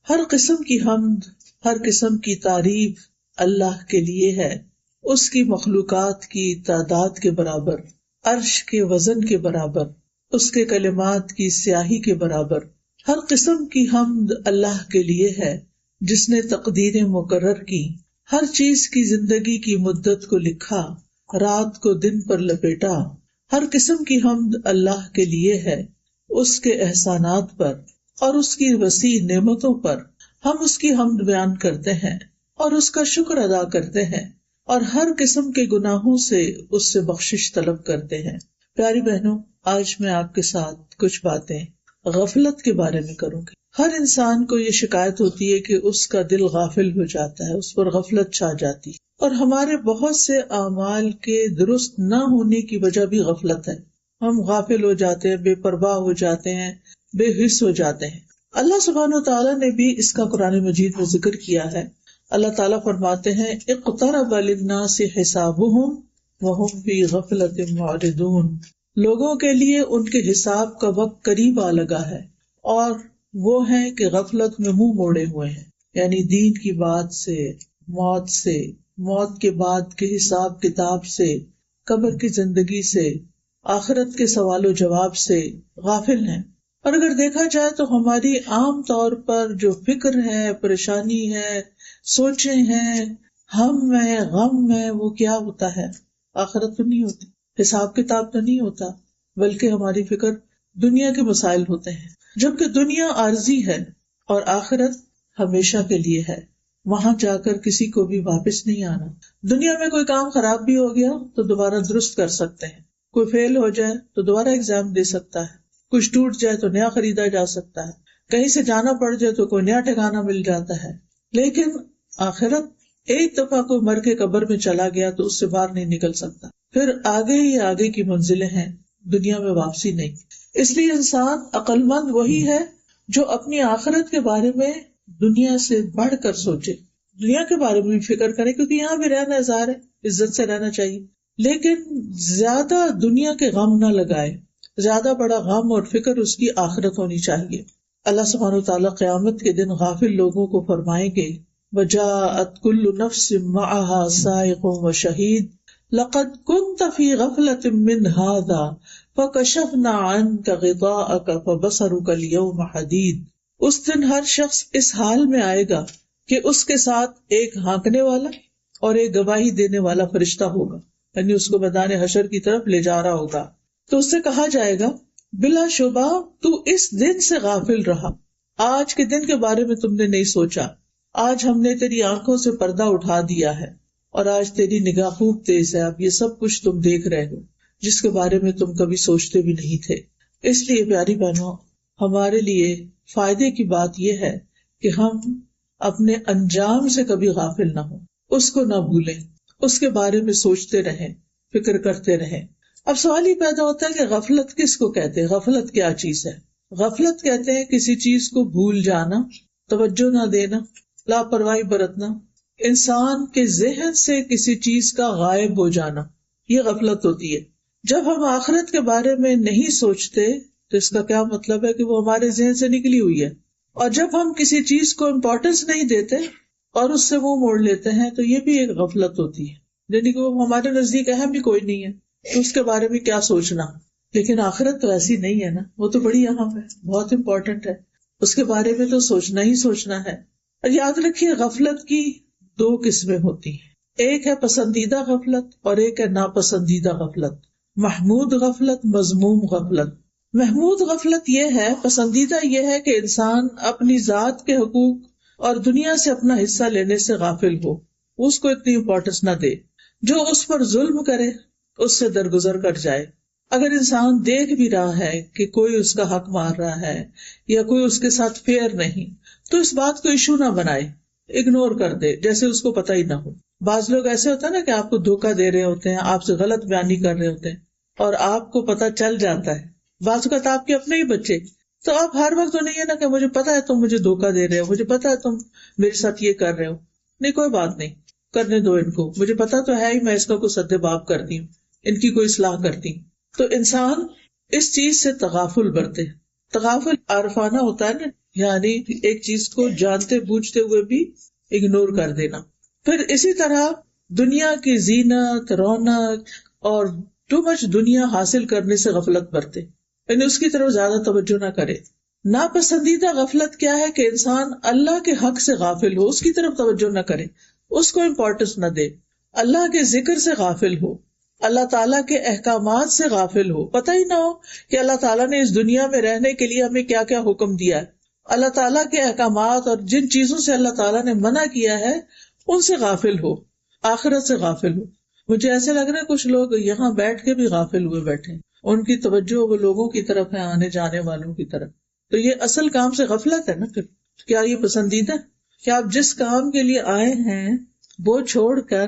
ہر قسم کی حمد، ہر قسم کی تعریف اللہ کے لیے ہے، اس کی مخلوقات کی تعداد کے برابر، عرش کے وزن کے برابر، اس کے کلمات کی سیاہی کے برابر۔ ہر قسم کی حمد اللہ کے لیے ہے جس نے تقدیریں مقرر کی، ہر چیز کی زندگی کی مدت کو لکھا، رات کو دن پر لپیٹا۔ ہر قسم کی حمد اللہ کے لیے ہے، اس کے احسانات پر اور اس کی وسیع نعمتوں پر ہم اس کی حمد بیان کرتے ہیں اور اس کا شکر ادا کرتے ہیں، اور ہر قسم کے گناہوں سے اس سے بخشش طلب کرتے ہیں۔ پیاری بہنوں، آج میں آپ کے ساتھ کچھ باتیں غفلت کے بارے میں کروں گی۔ ہر انسان کو یہ شکایت ہوتی ہے کہ اس کا دل غافل ہو جاتا ہے، اس پر غفلت چھا جاتی، اور ہمارے بہت سے اعمال کے درست نہ ہونے کی وجہ بھی غفلت ہے۔ ہم غافل ہو جاتے ہیں، بے پرواہ ہو جاتے ہیں، بے حس ہو جاتے ہیں۔ اللہ سبحانہ و تعالیٰ نے بھی اس کا قرآن مجید میں ذکر کیا ہے۔ اللہ تعالیٰ فرماتے ہیں اقترب للناس حسابهم وهم فی غفلۃ معرضون، لوگوں کے لیے ان کے حساب کا وقت قریب آ لگا ہے اور وہ ہیں کہ غفلت میں منہ موڑے ہوئے ہیں، یعنی دین کی بات سے، موت کے بعد کے حساب کتاب سے، قبر کی زندگی سے، آخرت کے سوال و جواب سے غافل ہیں۔ اور اگر دیکھا جائے تو ہماری عام طور پر جو فکر ہے، پریشانی ہے، سوچیں ہیں، ہم ہے، غم ہے، وہ کیا ہوتا ہے؟ آخرت تو نہیں ہوتی، حساب کتاب تو نہیں ہوتا، بلکہ ہماری فکر دنیا کے مسائل ہوتے ہیں، جبکہ دنیا عارضی ہے اور آخرت ہمیشہ کے لیے ہے، وہاں جا کر کسی کو بھی واپس نہیں آنا۔ دنیا میں کوئی کام خراب بھی ہو گیا تو دوبارہ درست کر سکتے ہیں، کوئی فیل ہو جائے تو دوبارہ ایگزام دے سکتا ہے، کچھ ٹوٹ جائے تو نیا خریدا جا سکتا ہے، کہیں سے جانا پڑ جائے تو کوئی نیا ٹھکانہ مل جاتا ہے۔ لیکن آخرت، ایک دفعہ کوئی مر کے قبر میں چلا گیا تو اس سے باہر نہیں نکل سکتا، پھر آگے ہی آگے کی منزلیں ہیں، دنیا میں واپسی نہیں۔ اس لیے انسان عقل مند وہی ہے جو اپنی آخرت کے بارے میں دنیا سے بڑھ کر سوچے، دنیا کے بارے میں بھی فکر کرے، کیونکہ یہاں بھی رہنا ظاہر ہے، عزت سے رہنا چاہیے، لیکن زیادہ دنیا کے غم نہ لگائے، زیادہ بڑا غم اور فکر اس کی آخرت ہونی چاہیے۔ اللہ سبحانہ وتعالیٰ قیامت کے دن غافل لوگوں کو فرمائیں گے وَجَاءَتْ كُلُّ نَفْسٍ مَعَهَا سَائِقٌ وَشَهِيدٌ لَقَدْ كُنْتَ فِي غَفْلَةٍ مِّنْ هَٰذَا فَكَشَفْنَا عَنْكَ غِطَاءَكَ فَبَصَرُكَ الْيَوْمَ حَدِيدٌ۔ اس دن ہر شخص اس حال میں آئے گا کہ اس کے ساتھ ایک ہانکنے والا اور ایک گواہی دینے والا فرشتہ ہوگا، یعنی اس کو میدان حشر کی طرف لے جا رہا ہوگا، تو اس سے کہا جائے گا بلا شبہ تو اس دن سے غافل رہا، آج کے دن کے بارے میں تم نے نہیں سوچا، آج ہم نے تیری آنکھوں سے پردہ اٹھا دیا ہے اور آج تیری نگاہ خوب تیز ہے، اب یہ سب کچھ تم دیکھ رہے ہو جس کے بارے میں تم کبھی سوچتے بھی نہیں تھے۔ اس لیے پیاری بہنوں، ہمارے لیے فائدے کی بات یہ ہے کہ ہم اپنے انجام سے کبھی غافل نہ ہوں، اس کو نہ بھولیں، اس کے بارے میں سوچتے رہیں، فکر کرتے رہیں۔ اب سوال یہ پیدا ہوتا ہے کہ غفلت کس کو کہتے ہیں؟ غفلت کیا چیز ہے؟ غفلت کہتے ہیں کسی چیز کو بھول جانا، توجہ نہ دینا، لاپرواہی برتنا، انسان کے ذہن سے کسی چیز کا غائب ہو جانا، یہ غفلت ہوتی ہے۔ جب ہم آخرت کے بارے میں نہیں سوچتے تو اس کا کیا مطلب ہے کہ وہ ہمارے ذہن سے نکلی ہوئی ہے، اور جب ہم کسی چیز کو امپورٹنس نہیں دیتے اور اس سے منہ موڑ لیتے ہیں تو یہ بھی ایک غفلت ہوتی ہے، یعنی کہ وہ ہمارے نزدیک اہم بھی کوئی نہیں ہے تو اس کے بارے میں کیا سوچنا۔ لیکن آخرت تو ایسی نہیں ہے نا، وہ تو بڑی اہم ہے، بہت امپورٹنٹ ہے، اس کے بارے میں تو سوچنا ہی سوچنا ہے۔ اور یاد رکھیے غفلت کی دو قسمیں ہوتی ہیں، ایک ہے پسندیدہ غفلت اور ایک ہے ناپسندیدہ غفلت، محمود غفلت، مذموم غفلت۔ محمود غفلت یہ ہے، پسندیدہ یہ ہے کہ انسان اپنی ذات کے حقوق اور دنیا سے اپنا حصہ لینے سے غافل ہو، اس کو اتنی امپورٹنس نہ دے، جو اس پر ظلم کرے اس سے درگزر کر جائے۔ اگر انسان دیکھ بھی رہا ہے کہ کوئی اس کا حق مار رہا ہے یا کوئی اس کے ساتھ فیئر نہیں تو اس بات کو ایشو نہ بنائے، اگنور کر دے جیسے اس کو پتہ ہی نہ ہو۔ بعض لوگ ایسے ہوتے ہیں نا کہ آپ کو دھوکہ دے رہے ہوتے ہیں، آپ سے غلط بیانی کر رہے ہوتے ہیں اور آپ کو پتہ چل جاتا ہے، بعض اوقات آپ کے اپنے ہی بچے، تو آپ ہر وقت تو نہیں ہے نا کہ مجھے پتا ہے تم مجھے دھوکہ دے رہے ہو، مجھے پتا ہے تم میرے ساتھ یہ کر رہے ہو، نہیں کوئی بات نہیں، کرنے دو ان کو، مجھے پتا تو ہے ہی میں اس کا کوئی سد باب کرتی ہوں، ان کی کوئی اصلاح کرتی ہوں۔ تو انسان اس چیز سے تغافل برتے، تغافل عارفانہ ہوتا ہے نا، یعنی ایک چیز کو جانتے بوجھتے ہوئے بھی اگنور کر دینا. پھر اسی طرح دنیا کی زینت، رونق اور ٹو مچ دنیا حاصل کرنے سے غفلت برتے، یعنی اس کی طرف زیادہ توجہ نہ کرے. ناپسندیدہ غفلت کیا ہے کہ انسان اللہ کے حق سے غافل ہو، اس کی طرف توجہ نہ کرے، اس کو امپورٹنس نہ دے، اللہ کے ذکر سے غافل ہو، اللہ تعالیٰ کے احکامات سے غافل ہو. پتہ ہی نہ ہو کہ اللہ تعالیٰ نے اس دنیا میں رہنے کے لیے ہمیں کیا کیا حکم دیا ہے، اللہ تعالیٰ کے احکامات اور جن چیزوں سے اللہ تعالیٰ نے منع کیا ہے ان سے غافل ہو، آخرت سے غافل ہو. مجھے ایسے لگ رہا ہے کچھ لوگ یہاں بیٹھ کے بھی غافل ہوئے بیٹھے ہیں، ان کی توجہ وہ لوگوں کی طرف ہے، آنے جانے والوں کی طرف. تو یہ اصل کام سے غفلت ہے نا. پھر کیا یہ پسندیدہ ہے کہ آپ جس کام کے لیے آئے ہیں وہ چھوڑ کر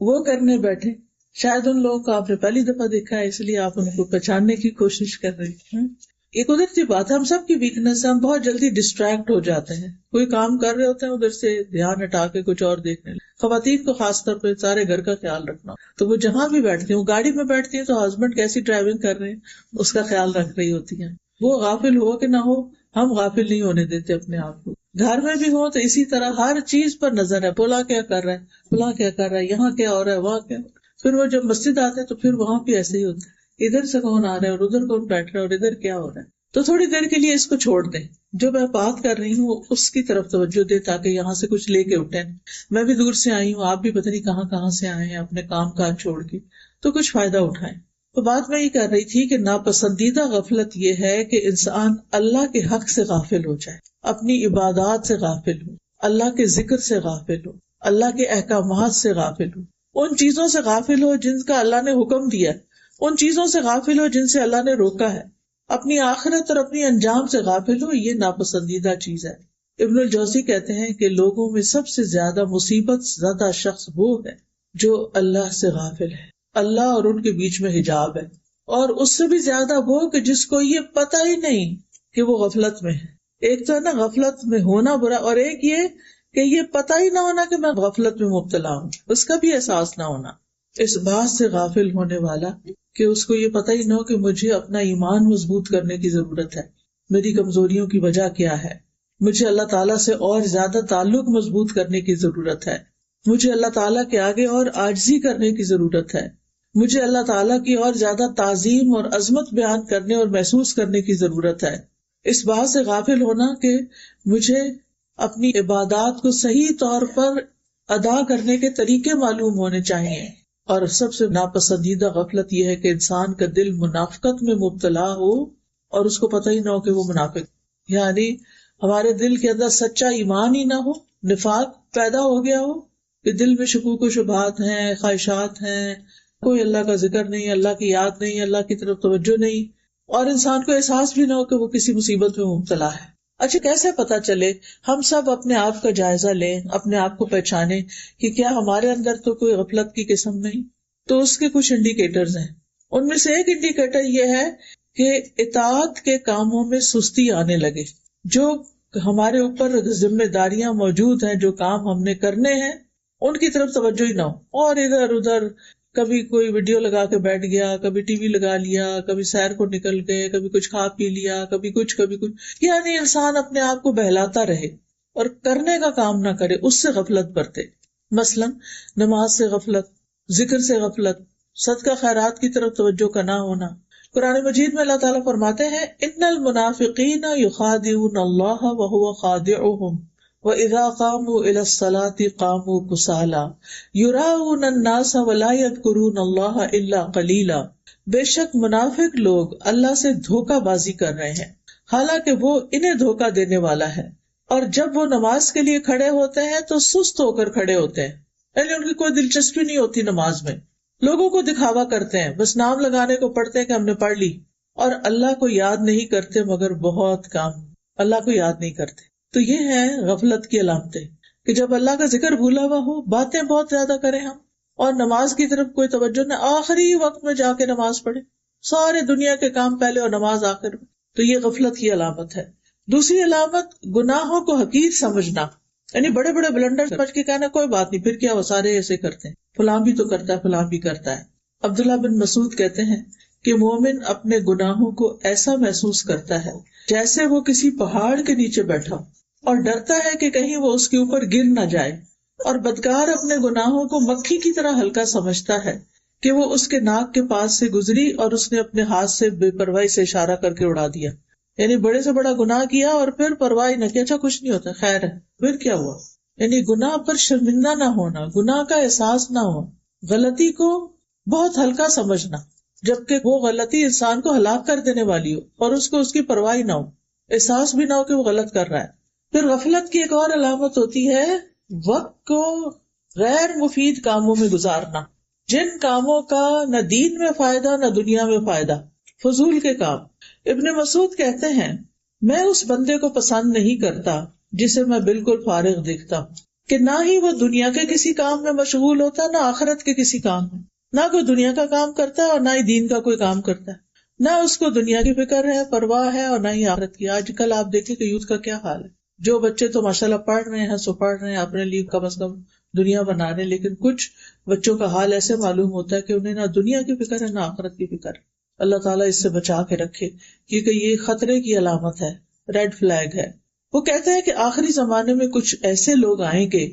وہ کرنے بیٹھے؟ شاید ان لوگوں کو آپ نے پہلی دفعہ دیکھا ہے، اس لیے آپ ان کو پہچاننے کی کوشش کر رہی ہیں. یہ قدرتی بات ہے، ہم سب کی ویکنس ہے، ہم بہت جلدی ڈسٹریکٹ ہو جاتے ہیں. کوئی کام کر رہے ہوتے ہیں، ادھر سے دھیان ہٹا کے کچھ اور دیکھنے لگے. خواتین کو خاص طور پہ سارے گھر کا خیال رکھنا، تو وہ جہاں بھی بیٹھتی ہیں، وہ گاڑی میں بیٹھتی ہیں تو ہسبینڈ کیسی ڈرائیونگ کر رہے ہیں اس کا خیال رکھ رہی ہوتی ہیں. وہ غافل ہو کہ نہ ہو، ہم غافل نہیں ہونے دیتے اپنے آپ کو. گھر میں بھی ہو تو اسی طرح ہر چیز پر نظر ہے، فلاں کیا کر رہا ہے، فلاں کیا کر رہا ہے، یہاں کیا ہو رہا ہے، وہاں کیا. پھر وہ جب مسجد آتے ہیں تو پھر وہاں بھی ایسے ہی ہوتا ہے، ادھر سے کون آ رہا ہے اور ادھر کون بیٹھ رہا ہے اور ادھر کیا ہو رہا ہے. تو تھوڑی دیر کے لیے اس کو چھوڑ دیں، جو میں بات کر رہی ہوں اس کی طرف توجہ دے تاکہ یہاں سے کچھ لے کے اٹھیں. میں بھی دور سے آئی ہوں، آپ بھی پتہ نہیں کہاں کہاں سے آئے ہیں اپنے کام کاج چھوڑ کے، تو کچھ فائدہ اٹھائیں. تو بات میں یہ کر رہی تھی کہ ناپسندیدہ غفلت یہ ہے کہ انسان اللہ کے حق سے غافل ہو جائے، اپنی عبادات سے غافل ہو، اللہ کے ذکر سے غافل ہو، اللہ کے احکامات سے غافل ہو، ان چیزوں سے غافل ہو جن کا اللہ نے حکم دیا، ان چیزوں سے غافل ہو جن سے اللہ نے روکا ہے، اپنی آخرت اور اپنی انجام سے غافل ہو. یہ ناپسندیدہ چیز ہے. ابن الجوزی کہتے ہیں کہ لوگوں میں سب سے زیادہ مصیبت زدہ شخص وہ ہے جو اللہ سے غافل ہے، اللہ اور ان کے بیچ میں حجاب ہے، اور اس سے بھی زیادہ وہ کہ جس کو یہ پتہ ہی نہیں کہ وہ غفلت میں ہے. ایک تو ہے نا غفلت میں ہونا برا، اور ایک یہ کہ یہ پتہ ہی نہ ہونا کہ میں غفلت میں مبتلا ہوں، اس کا بھی احساس نہ ہونا. اس بات سے غافل ہونے والا کہ اس کو یہ پتہ ہی نہ ہو کہ مجھے اپنا ایمان مضبوط کرنے کی ضرورت ہے، میری کمزوریوں کی وجہ کیا ہے، مجھے اللہ تعالیٰ سے اور زیادہ تعلق مضبوط کرنے کی ضرورت ہے، مجھے اللہ تعالیٰ کے آگے اور عاجزی کرنے کی ضرورت ہے، مجھے اللہ تعالیٰ کی اور زیادہ تعظیم اور عظمت بیان کرنے اور محسوس کرنے کی ضرورت ہے. اس بات سے غافل ہونا کہ مجھے اپنی عبادات کو صحیح طور پر ادا کرنے کے طریقے معلوم ہونے چاہیے. اور سب سے ناپسندیدہ غفلت یہ ہے کہ انسان کا دل منافقت میں مبتلا ہو اور اس کو پتہ ہی نہ ہو کہ وہ منافق، یعنی ہمارے دل کے اندر سچا ایمان ہی نہ ہو، نفاق پیدا ہو گیا ہو کہ دل میں شکوک و شبہات ہیں، خواہشات ہیں، کوئی اللہ کا ذکر نہیں، اللہ کی یاد نہیں، اللہ کی طرف توجہ نہیں، اور انسان کو احساس بھی نہ ہو کہ وہ کسی مصیبت میں مبتلا ہے. اچھا کیسے پتا چلے؟ ہم سب اپنے آپ کا جائزہ لیں، اپنے آپ کو پہچانیں کہ کیا ہمارے اندر تو کوئی غفلت کی قسم نہیں. تو اس کے کچھ انڈیکیٹرز ہیں. ان میں سے ایک انڈیکیٹر یہ ہے کہ اطاعت کے کاموں میں سستی آنے لگے. جو ہمارے اوپر ذمہ داریاں موجود ہیں، جو کام ہم نے کرنے ہیں، ان کی طرف توجہ ہی نہ ہو، اور ادھر ادھر کبھی کوئی ویڈیو لگا کے بیٹھ گیا، کبھی ٹی وی لگا لیا، کبھی سیر کو نکل گئے، کبھی کچھ کھا پی لیا، کبھی کچھ، یعنی انسان اپنے آپ کو بہلاتا رہے اور کرنے کا کام نہ کرے، اس سے غفلت برتے. مثلا نماز سے غفلت، ذکر سے غفلت، صدقہ خیرات کی طرف توجہ کا نہ ہونا. قرآن مجید میں اللہ تعالیٰ فرماتے ہیں ان المنافقین یخادعون اللہ وہو خادعهم وَإِذَا قَامُوا إِلَى الصَّلَاةِ قَامُوا كُسَالَىٰ يُرَاءُونَ النَّاسَ وَلَا يَذْكُرُونَ اللَّهَ إِلَّا قَلِيلًا. بے شک منافق لوگ اللہ سے دھوکہ بازی کر رہے ہیں حالانکہ وہ انہیں دھوکہ دینے والا ہے، اور جب وہ نماز کے لیے کھڑے ہوتے ہیں تو سست ہو کر کھڑے ہوتے ہیں، یعنی ان کی کوئی دلچسپی نہیں ہوتی نماز میں، لوگوں کو دکھاوا کرتے ہیں، بس نام لگانے کو پڑھتے ہیں کہ ہم نے پڑھ لی، اور اللہ کو یاد نہیں کرتے مگر بہت کم، اللہ کو یاد نہیں کرتے. تو یہ ہے غفلت کی علامتیں کہ جب اللہ کا ذکر بھولا ہوا ہو، باتیں بہت زیادہ کریں ہم، اور نماز کی طرف کوئی توجہ نہ، آخری وقت میں جا کے نماز پڑھے، سارے دنیا کے کام پہلے اور نماز آخر میں، تو یہ غفلت کی علامت ہے. دوسری علامت گناہوں کو حقیر سمجھنا، یعنی بڑے بڑے بلنڈر سمجھ کے کہنا کوئی بات نہیں، پھر کیا وہ سارے ایسے کرتے ہیں، فلاں بھی تو کرتا ہے، فلاں بھی کرتا ہے. عبداللہ بن مسعود کہتے ہیں کہ مومن اپنے گناہوں کو ایسا محسوس کرتا ہے جیسے وہ کسی پہاڑ کے نیچے بیٹھا اور ڈرتا ہے کہ کہیں وہ اس کے اوپر گر نہ جائے، اور بدکار اپنے گناہوں کو مکھی کی طرح ہلکا سمجھتا ہے کہ وہ اس کے ناک کے پاس سے گزری اور اس نے اپنے ہاتھ سے بے پرواہی سے اشارہ کر کے اڑا دیا. یعنی بڑے سے بڑا گناہ کیا اور پھر پرواہ نہ کیا، اچھا کچھ نہیں ہوتا، خیر ہے، پھر کیا ہوا. یعنی گناہ پر شرمندہ نہ ہونا، گناہ کا احساس نہ ہو، غلطی کو بہت ہلکا سمجھنا، جبکہ وہ غلطی انسان کو ہلاک کر دینے والی ہو اور اس کو اس کی پرواہ نہ ہو، احساس بھی نہ ہو کہ وہ غلط کر رہا ہے. پھر غفلت کی ایک اور علامت ہوتی ہے وقت کو غیر مفید کاموں میں گزارنا، جن کاموں کا نہ دین میں فائدہ نہ دنیا میں فائدہ، فضول کے کام. ابن مسعود کہتے ہیں میں اس بندے کو پسند نہیں کرتا جسے میں بالکل فارغ دیکھتا ہوں، کہ نہ ہی وہ دنیا کے کسی کام میں مشغول ہوتا نہ آخرت کے کسی کام میں، نہ کوئی دنیا کا کام کرتا ہے اور نہ ہی دین کا کوئی کام کرتا ہے، نہ اس کو دنیا کی فکر ہے، پرواہ ہے، اور نہ ہی آخرت کی. آج کل آپ دیکھیں کہ یوتھ کا کیا حال ہے. جو بچے تو ماشاءاللہ پڑھ رہے ہیں سو پڑھ رہے ہیں، اپنے لیے کم از کم دنیا بنا رہے ہیں، لیکن کچھ بچوں کا حال ایسے معلوم ہوتا ہے کہ انہیں نہ دنیا کی فکر ہے نہ آخرت کی فکر. اللہ تعالیٰ اس سے بچا کے رکھے، کیونکہ یہ خطرے کی علامت ہے، ریڈ فلیگ ہے. وہ کہتے ہیں کہ آخری زمانے میں کچھ ایسے لوگ آئیں گے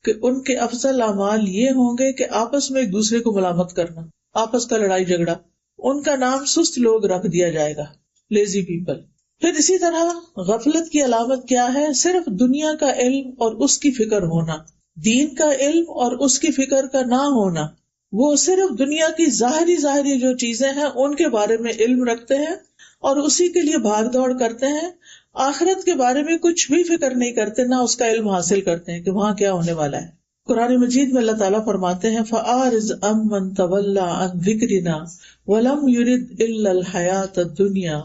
کہ ان کے افضل اعمال یہ ہوں گے کہ آپس میں ایک دوسرے کو ملامت کرنا، آپس کا لڑائی جھگڑا. ان کا نام سست لوگ رکھ دیا جائے گا، لیزی پیپل. پھر اسی طرح غفلت کی علامت کیا ہے؟ صرف دنیا کا علم اور اس کی فکر ہونا، دین کا علم اور اس کی فکر کا نہ ہونا. وہ صرف دنیا کی ظاہری جو چیزیں ہیں ان کے بارے میں علم رکھتے ہیں اور اسی کے لیے بھاگ دوڑ کرتے ہیں، آخرت کے بارے میں کچھ بھی فکر نہیں کرتے، نہ اس کا علم حاصل کرتے ہیں کہ وہاں کیا ہونے والا ہے. قرآن مجید میں اللہ تعالیٰ فرماتے ہیں فَأَعْرِضْ عَمَّنْ تَوَلَّىٰ عَنْ ذِكْرِنَا وَلَمْ يُرِدْ إِلَّا الْحَيَاةَ الدُّنْيَا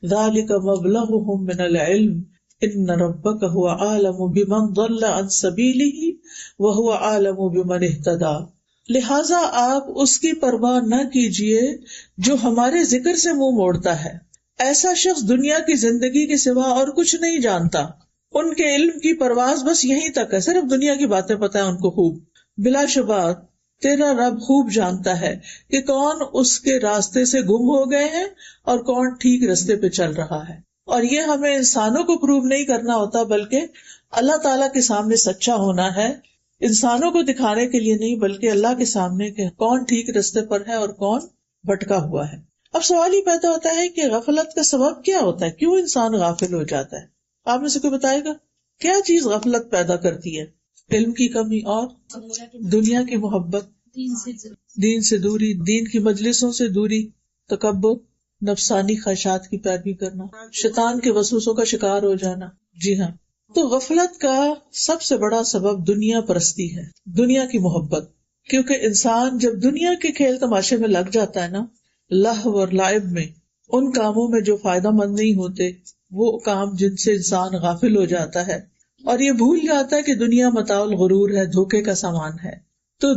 ذَلِكَ مَبْلَغُهُم مِّنَ الْعِلْمِ إِنَّ رَبَّكَ هُوَ أَعْلَمُ بِمَنْ ضَلَّ عَنْ سَبِيلِهِ وَهُوَ أَعْلَمُ بِمَنِ اهْتَدَىٰ. لہٰذا آپ اس کی پرواہ نہ کیجیے جو ہمارے ذکر سے منہ موڑتا ہے. ایسا شخص دنیا کی زندگی کے سوا اور کچھ نہیں جانتا. ان کے علم کی پرواز بس یہیں تک ہے، صرف دنیا کی باتیں پتہ ہیں ان کو خوب. بلا شبہ تیرا رب خوب جانتا ہے کہ کون اس کے راستے سے گم ہو گئے ہیں اور کون ٹھیک راستے پہ چل رہا ہے. اور یہ ہمیں انسانوں کو پروو نہیں کرنا ہوتا، بلکہ اللہ تعالیٰ کے سامنے سچا ہونا ہے، انسانوں کو دکھانے کے لیے نہیں بلکہ اللہ کے سامنے کہ کون ٹھیک راستے پر ہے اور کون بھٹکا ہوا ہے. اب سوال یہ پیدا ہوتا ہے کہ غفلت کا سبب کیا ہوتا ہے، کیوں انسان غافل ہو جاتا ہے؟ آپ میں سے کوئی بتائے گا کیا چیز غفلت پیدا کرتی ہے؟ علم کی کمی اور دنیا کی محبت، دین سے دوری، دین کی مجلسوں سے دوری، تکبر، نفسانی خواہشات کی پیروی کرنا، شیطان کے وسوسوں کا شکار ہو جانا. جی ہاں، تو غفلت کا سب سے بڑا سبب دنیا پرستی ہے، دنیا کی محبت. کیونکہ انسان جب دنیا کے کھیل تماشے میں لگ جاتا ہے نا، لہو اور لعب میں، ان کاموں میں جو فائدہ مند نہیں ہوتے، وہ کام جن سے انسان غافل ہو جاتا ہے اور یہ بھول جاتا ہے کہ دنیا متاع الغرور ہے، دھوکے کا سامان ہے. تو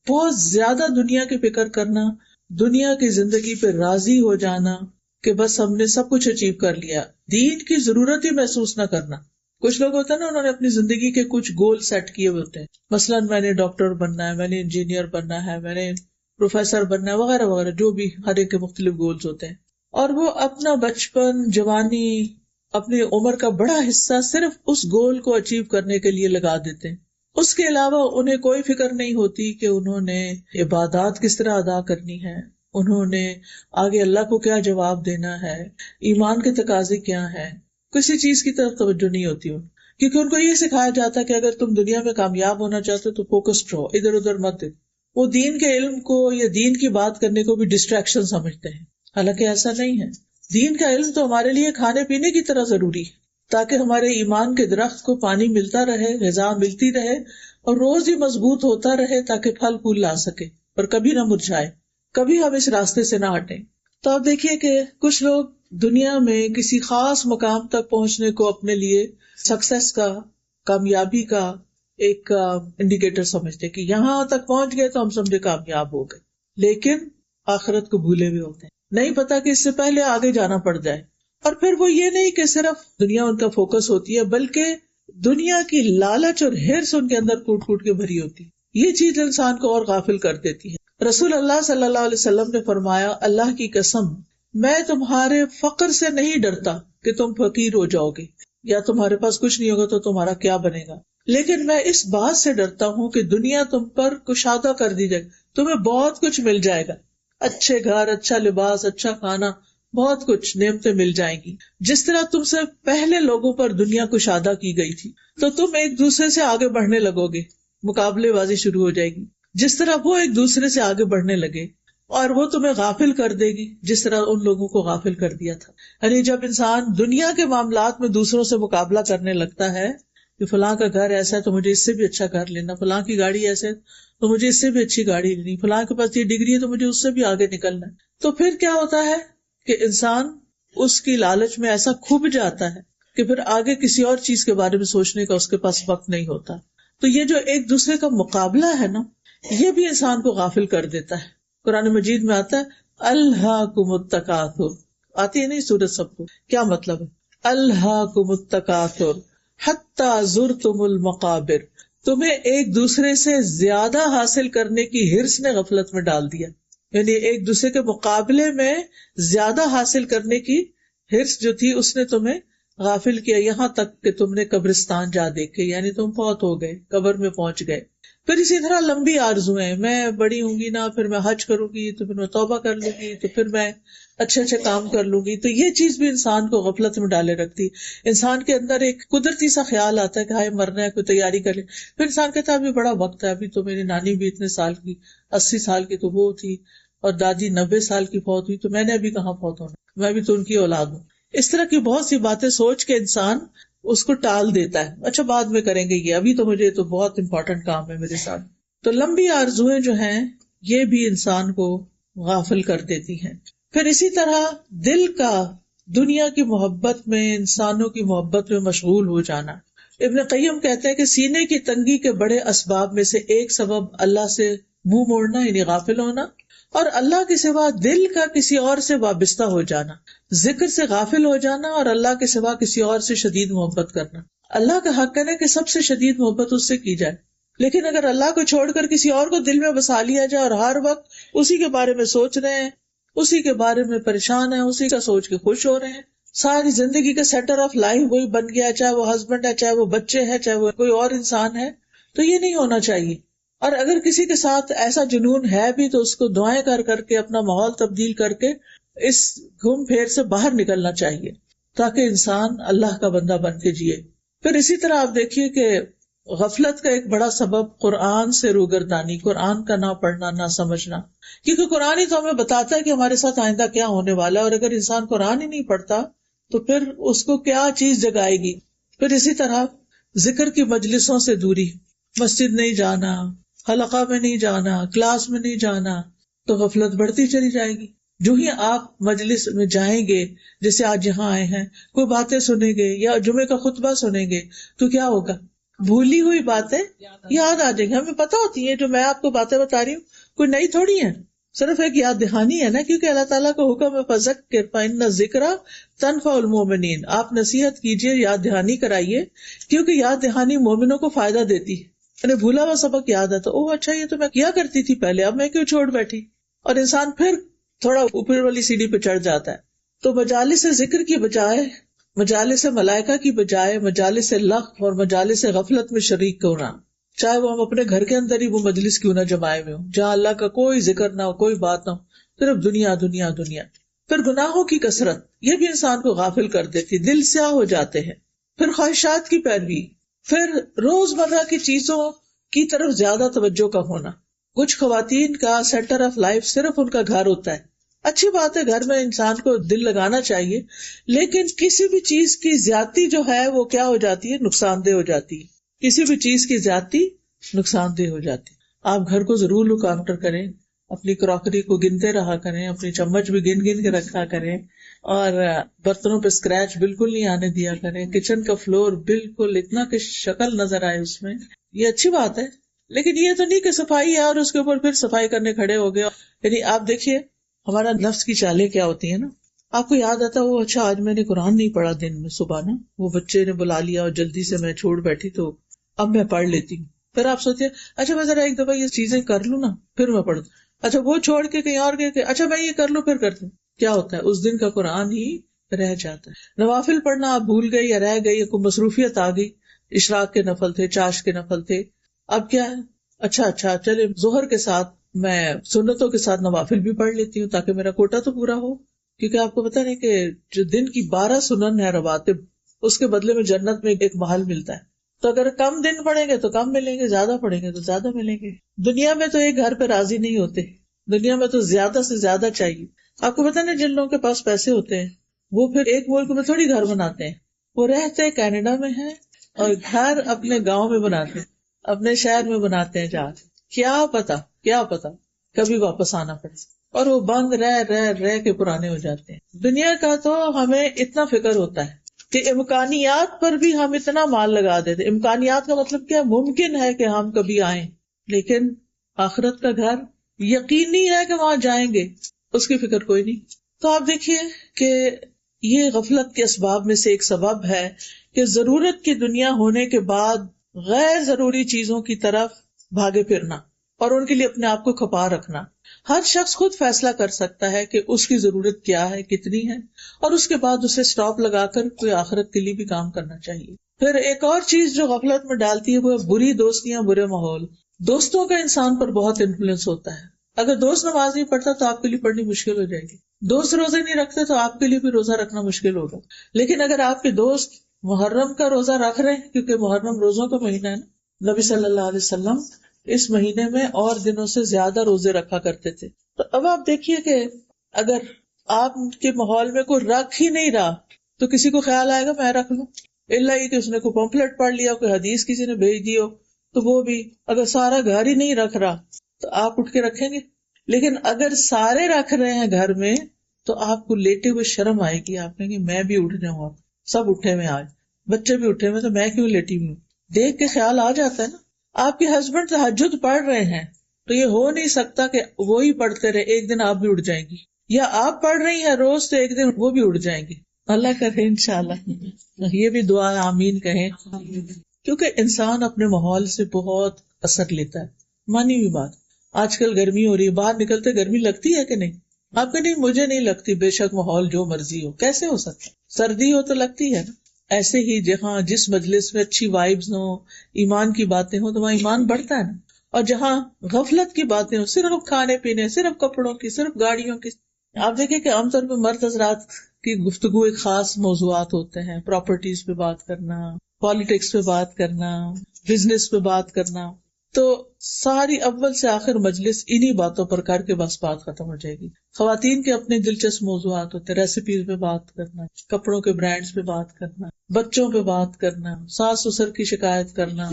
بہت زیادہ دنیا کی فکر کرنا، دنیا کی زندگی پہ راضی ہو جانا کہ بس ہم نے سب کچھ اچیو کر لیا، دین کی ضرورت ہی محسوس نہ کرنا. کچھ لوگ ہوتے ہیں نا، انہوں نے اپنی زندگی کے کچھ گول سیٹ کیے ہوتے ہیں، مثلاً میں نے ڈاکٹر بننا ہے، میں نے انجینئر بننا ہے، میں نے پروفیسر بننا ہے، وغیرہ وغیرہ، جو بھی ہر ایک کے مختلف گولز ہوتے ہیں. اور وہ اپنا بچپن، جوانی، اپنی عمر کا بڑا حصہ صرف اس گول کو اچیو کرنے کے لیے لگا دیتے ہیں. اس کے علاوہ انہیں کوئی فکر نہیں ہوتی کہ انہوں نے عبادات کس طرح ادا کرنی ہے، انہوں نے آگے اللہ کو کیا جواب دینا ہے، ایمان کے تقاضے کیا ہیں. کسی چیز کی طرف توجہ نہیں ہوتی ان، کیونکہ ان کو یہ سکھایا جاتا ہے کہ اگر تم دنیا میں کامیاب ہونا چاہتے ہو تو فوکسڈ رہو، ادھر ادھر مت. وہ دین کے علم کو یا دین کی بات کرنے کو بھی ڈسٹریکشن سمجھتے ہیں، حالانکہ ایسا نہیں ہے. دین کا علم تو ہمارے لیے کھانے پینے کی طرح ضروری ہے، تاکہ ہمارے ایمان کے درخت کو پانی ملتا رہے، غذا ملتی رہے اور روز ہی مضبوط ہوتا رہے، تاکہ پھل پھول لا سکے اور کبھی نہ مرجھائے، کبھی ہم اس راستے سے نہ ہٹیں. تو آپ دیکھیے کہ کچھ لوگ دنیا میں کسی خاص مقام تک پہنچنے کو اپنے لیے سکسیس کا، کامیابی کا ایک انڈیکیٹر سمجھتے کہ یہاں تک پہنچ گئے تو ہم سمجھے کامیاب ہو گئے، لیکن آخرت کو بھولے ہوئے ہوتے ہیں. نہیں پتا کہ اس سے پہلے آگے جانا پڑ جائے. اور پھر وہ یہ نہیں کہ صرف دنیا ان کا فوکس ہوتی ہے، بلکہ دنیا کی لالچ اور ہرس ان کے اندر کوٹ کوٹ کے بھری ہوتی ہے. یہ چیز انسان کو اور غافل کر دیتی ہے. رسول اللہ صلی اللہ علیہ وسلم نے فرمایا، اللہ کی قسم میں تمہارے فقر سے نہیں ڈرتا کہ تم فقیر ہو جاؤ گے یا تمہارے پاس کچھ نہیں ہوگا تو تمہارا کیا بنے گا، لیکن میں اس بات سے ڈرتا ہوں کہ دنیا تم پر کشادہ کر دی جائے، تمہیں بہت کچھ مل جائے گا، اچھے گھر، اچھا لباس، اچھا کھانا، بہت کچھ نعمتیں مل جائیں گی، جس طرح تم سے پہلے لوگوں پر دنیا کشادہ کی گئی تھی، تو تم ایک دوسرے سے آگے بڑھنے لگو گے، مقابلے بازی شروع ہو جائے گی، جس طرح وہ ایک دوسرے سے آگے بڑھنے لگے، اور وہ تمہیں غافل کر دے گی جس طرح ان لوگوں کو غافل کر دیا تھا۔ یعنی جب انسان دنیا کے معاملات میں دوسروں سے مقابلہ کرنے لگتا ہے کہ فلاں کا گھر ایسا ہے تو مجھے اس سے بھی اچھا گھر لینا، فلاں کی گاڑی ایسے ہے تو مجھے اس سے بھی اچھی گاڑی لینی، فلاں کے پاس یہ ڈگری ہے تو مجھے اس سے بھی آگے نکلنا ہے، تو پھر کیا ہوتا ہے کہ انسان اس کی لالچ میں ایسا کھب جاتا ہے کہ پھر آگے کسی اور چیز کے بارے میں سوچنے کا اس کے پاس وقت نہیں ہوتا۔ تو یہ جو ایک دوسرے کا مقابلہ ہے نا، یہ بھی انسان کو غافل کر دیتا ہے۔ قرآن مجید میں آتا ہے الہاکم التکاثر، آتی ہے نہیں سورت سب کو، کیا مطلب ہے؟ الہاکم التکاثر حتی زرتم المقابر، تمہیں ایک دوسرے سے زیادہ حاصل کرنے کی ہرس نے غفلت میں ڈال دیا، یعنی ایک دوسرے کے مقابلے میں زیادہ حاصل کرنے کی ہرس جو تھی اس نے تمہیں غافل کیا، یہاں تک کہ تم نے قبرستان جا دیکھے، یعنی تم فوت ہو گئے، قبر میں پہنچ گئے۔ پھر اسی طرح لمبی آرزویں، میں بڑی ہوں گی نا، پھر میں حج کروں گی، تو پھر میں توبہ کر لوں گی، تو پھر میں اچھے اچھے کام کر لوں گی، تو یہ چیز بھی انسان کو غفلت میں ڈالے رکھتی۔ انسان کے اندر ایک قدرتی سا خیال آتا ہے کہ ہائے مرنا ہے، کوئی تیاری کر لے، پھر انسان کہتا ہے ابھی بڑا وقت ہے، ابھی تو میری نانی بھی اتنے سال کی، 80 سال کی تو وہ تھی، اور دادی 90 سال کی فوت ہوئی، تو میں نے ابھی کہاں فوت ہونا، میں بھی تو ان کی اولاد ہوں۔ اس طرح کی بہت سی باتیں سوچ کے انسان اس کو ٹال دیتا ہے، اچھا بعد میں کریں گے، یہ ابھی تو مجھے تو بہت امپورٹنٹ کام ہے میرے ساتھ۔ تو لمبی آرزویں جو ہیں یہ بھی انسان کو غافل کر دیتی ہیں۔ پھر اسی طرح دل کا دنیا کی محبت میں، انسانوں کی محبت میں مشغول ہو جانا۔ ابن قیم کہتے ہیں کہ سینے کی تنگی کے بڑے اسباب میں سے ایک سبب اللہ سے منہ موڑنا یعنی غافل ہونا، اور اللہ کے سوا دل کا کسی اور سے وابستہ ہو جانا، ذکر سے غافل ہو جانا، اور اللہ کے سوا کسی اور سے شدید محبت کرنا۔ اللہ کا حق ہے کہ سب سے شدید محبت اس سے کی جائے، لیکن اگر اللہ کو چھوڑ کر کسی اور کو دل میں بسا لیا جائے اور ہر وقت اسی کے بارے میں سوچ رہے ہیں، اسی کے بارے میں پریشان ہیں، اسی کا سوچ کے خوش ہو رہے ہیں، ساری زندگی کا سینٹر آف لائف وہی بن گیا، چاہے وہ ہسبینڈ ہے، چاہے وہ بچے ہیں، چاہے وہ کوئی اور انسان ہے، تو یہ نہیں ہونا چاہیے۔ اور اگر کسی کے ساتھ ایسا جنون ہے بھی تو اس کو دعائیں کر کر کے، اپنا ماحول تبدیل کر کے اس گھوم پھیر سے باہر نکلنا چاہیے تاکہ انسان اللہ کا بندہ بن کے جیے۔ پھر اسی طرح آپ دیکھیے کہ غفلت کا ایک بڑا سبب قرآن سے روگردانی، قرآن کا نہ پڑھنا، نہ سمجھنا، کیونکہ قرآن ہی تو ہمیں بتاتا ہے کہ ہمارے ساتھ آئندہ کیا ہونے والا ہے، اور اگر انسان قرآن ہی نہیں پڑھتا تو پھر اس کو کیا چیز جگائے گی۔ پھر اسی طرح ذکر کی مجلسوں سے دوری، مسجد نہیں جانا، حلقہ میں نہیں جانا، کلاس میں نہیں جانا، تو غفلت بڑھتی چلی جائے گی۔ جو ہی آپ مجلس میں جائیں گے، جیسے آج یہاں آئے ہیں، کوئی باتیں سنیں گے یا جمعے کا خطبہ سنیں گے، تو کیا ہوگا؟ بھولی ہوئی باتیں یاد آ جائیں گی۔ ہمیں پتہ ہوتی ہیں جو میں آپ کو باتیں بتا رہی ہوں کوئی نئی تھوڑی ہے، صرف ایک یاد دہانی ہے نا، کیونکہ اللہ تعالیٰ کا حکم ہے فذکر فإن الذکری تنفع المؤمنین، آپ نصیحت کیجیے، یاد دہانی کرائیے، کیونکہ یاد دہانی مومنوں کو فائدہ دیتی ہے۔ یعنی بھولا ہوا سبق یاد آتا، اوہ اچھا یہ تو میں کیا کرتی تھی پہلے، اب میں کیوں چھوڑ بیٹھی، اور انسان پھر تھوڑا اوپر والی سیڑھی پہ چڑھ جاتا ہے۔ تو مجالس ذکر کی بجائے، مجالس ملائکہ کی بجائے مجالس لغو اور مجالس غفلت میں شریک ہونا، چاہے وہ ہم اپنے گھر کے اندر ہی وہ مجلس کیوں نہ جمائے ہوئے ہوں، جہاں اللہ کا کوئی ذکر نہ ہو، کوئی بات نہ ہو، صرف دنیا دنیا دنیا۔ پھر گناہوں کی کثرت، یہ بھی انسان کو غافل کر دیتی، دل سیاہ ہو جاتے ہیں۔ پھر خواہشات کی پیروی، پھر روزمرہ کی چیزوں کی طرف زیادہ توجہ کا ہونا۔ کچھ خواتین کا سینٹر آف لائف صرف ان کا گھر ہوتا ہے، اچھی بات ہے گھر میں انسان کو دل لگانا چاہیے، لیکن کسی بھی چیز کی زیادتی جو ہے وہ کیا ہو جاتی ہے، نقصان دہ ہو جاتی ہے۔ کسی بھی چیز کی زیادتی نقصان دہ ہو جاتی ہے۔ آپ گھر کو ضرور لک آفٹر کریں، اپنی کراکری کو گنتے رہا کریں، اپنی چمچ بھی گن گن کے رکھا کریں، اور برتنوں پہ اسکریچ بالکل نہیں آنے دیا کریں، کچن کا فلور بالکل اتنا کہ شکل نظر آئے اس میں، یہ اچھی بات ہے۔ لیکن یہ تو نہیں کہ صفائی ہے اور اس کے اوپر پھر صفائی کرنے کھڑے ہو گئے۔ یعنی آپ دیکھیے ہمارا نفس کی چالیں کیا ہوتی ہیں نا، آپ کو یاد آتا وہ اچھا آج میں نے قرآن نہیں پڑھا دن میں، صبح نا وہ بچے نے بلا لیا اور جلدی سے میں چھوڑ بیٹھی تو اب میں پڑھ لیتی ہوں۔ پھر آپ سوچتے اچھا میں ذرا ایک دفعہ یہ چیزیں کر لوں نا پھر میں پڑھ دوں، اچھا وہ چھوڑ کے کہیں اور گئے کہ اچھا میں یہ کر لوں پھر کرتے ہیں. کیا ہوتا ہے اس دن کا قرآن ہی رہ جاتا ہے. نوافل پڑھنا آپ بھول گئے یا رہ گئی یا کوئی مصروفیت آ گئی، اشراق کے نفل تھے، چاش کے نفل تھے، اب کیا ہے اچھا چلے ظہر کے ساتھ میں سنتوں کے ساتھ نوافل بھی پڑھ لیتی ہوں تاکہ میرا کوٹا تو پورا ہو. کیونکہ آپ کو پتا نہیں کہ جو دن کی 12 سنن ہے رواتب، اس کے بدلے میں جنت میں ایک محل ملتا ہے. تو اگر کم دن پڑھیں گے تو کم ملیں گے، زیادہ پڑھیں گے تو زیادہ ملیں گے. دنیا میں تو ایک گھر پہ راضی نہیں ہوتے، دنیا میں تو زیادہ سے زیادہ چاہیے. آپ کو پتا نہیں جن لوگوں کے پاس پیسے ہوتے ہیں وہ پھر ایک ملک میں تھوڑی گھر بناتے ہیں، وہ رہتے کینیڈا میں ہیں اور گھر اپنے گاؤں میں بناتے ہیں، اپنے شہر میں بناتے ہیں. جا کیا پتا کبھی واپس آنا پڑے اور وہ بند رہ کے پرانے ہو جاتے ہیں. دنیا کا تو ہمیں اتنا فکر ہوتا ہے کہ امکانیات پر بھی ہم اتنا مال لگا دیتے. امکانیات کا مطلب کیا؟ ممکن ہے کہ ہم کبھی آئیں، لیکن آخرت کا گھر یقینی ہے کہ وہاں جائیں گے، اس کی فکر کوئی نہیں. تو آپ دیکھیے کہ یہ غفلت کے اسباب میں سے ایک سبب ہے کہ ضرورت کی دنیا ہونے کے بعد غیر ضروری چیزوں کی طرف بھاگے پھرنا اور ان کے لیے اپنے آپ کو کھپا رکھنا. ہر شخص خود فیصلہ کر سکتا ہے کہ اس کی ضرورت کیا ہے، کتنی ہے، اور اس کے بعد اسے سٹاپ لگا کر کوئی آخرت کے لیے بھی کام کرنا چاہیے. پھر ایک اور چیز جو غفلت میں ڈالتی ہے وہ ہے بری دوستیاں، برے ماحول. دوستوں کا انسان پر بہت انفلوئنس ہوتا ہے. اگر دوست نماز نہیں پڑھتا تو آپ کے لیے پڑھنی مشکل ہو جائے گی. دوست روزے نہیں رکھتے تو آپ کے لیے بھی روزہ رکھنا مشکل ہوگا. لیکن اگر آپ کے دوست محرم کا روزہ رکھ رہے ہیں، کیونکہ محرم روزوں کا مہینہ ہے نا، نبی صلی اللہ علیہ وسلم اس مہینے میں اور دنوں سے زیادہ روزے رکھا کرتے تھے. تو اب آپ دیکھیے کہ اگر آپ کے ماحول میں کوئی رکھ ہی نہیں رہا تو کسی کو خیال آئے گا میں رکھ لوں، الا یہ کہ اس نے کوئی پمفلٹ پڑھ لیا، کوئی حدیث کسی نے بھیج دی ہو تو وہ بھی. اگر سارا گھر ہی نہیں رکھ رہا تو آپ اٹھ کے رکھیں گے. لیکن اگر سارے رکھ رہے ہیں گھر میں تو آپ کو لیٹے ہوئے شرم آئے گی، آپ کہیں گے میں بھی اٹھ جاؤں، آپ سب اٹھے ہوئے آج، بچے بھی اٹھے ہوئے تو میں کیوں لیٹی ہوئی ہوں. دیکھ کے خیال آ جاتا ہے نا. آپ کے ہسبینڈ تہجد پڑھ رہے ہیں تو یہ ہو نہیں سکتا کہ وہی پڑھتے رہے، ایک دن آپ بھی اٹھ جائیں گی، یا آپ پڑھ رہی ہیں روز تو ایک دن وہ بھی اٹھ جائیں گی. اللہ کرے انشاءاللہ. یہ بھی دعا ہے، آمین کہیں. کیونکہ انسان اپنے ماحول سے بہت اثر لیتا ہے. مانی ہوئی بات، آج کل گرمی ہو رہی ہے، باہر نکلتے گرمی لگتی ہے کہ نہیں؟ آپ کے نہیں، مجھے نہیں لگتی، بے شک ماحول جو مرضی ہو. کیسے ہو سکتا؟ سردی ہو تو لگتی ہے نا. ایسے ہی جہاں جس مجلس میں اچھی وائبز ہوں، ایمان کی باتیں ہوں تو وہاں ایمان بڑھتا ہے نا. اور جہاں غفلت کی باتیں ہوں، صرف کھانے پینے، صرف کپڑوں کی، صرف گاڑیوں کی. آپ دیکھیں کہ عام طور پہ مرد حضرات کی گفتگو ایک خاص موضوعات ہوتے ہیں، پراپرٹیز پہ بات کرنا، پالیٹکس پہ بات کرنا، بزنس پہ بات کرنا. تو ساری اول سے آخر مجلس انہی باتوں پر کر کے بس بات ختم ہو جائے گی. خواتین کے اپنے دلچسپ موضوعات ہوتے ہیں، ریسیپیز پہ بات کرنا، کپڑوں کے برانڈز پہ بات کرنا، بچوں پہ بات کرنا، ساس سسر کی شکایت کرنا،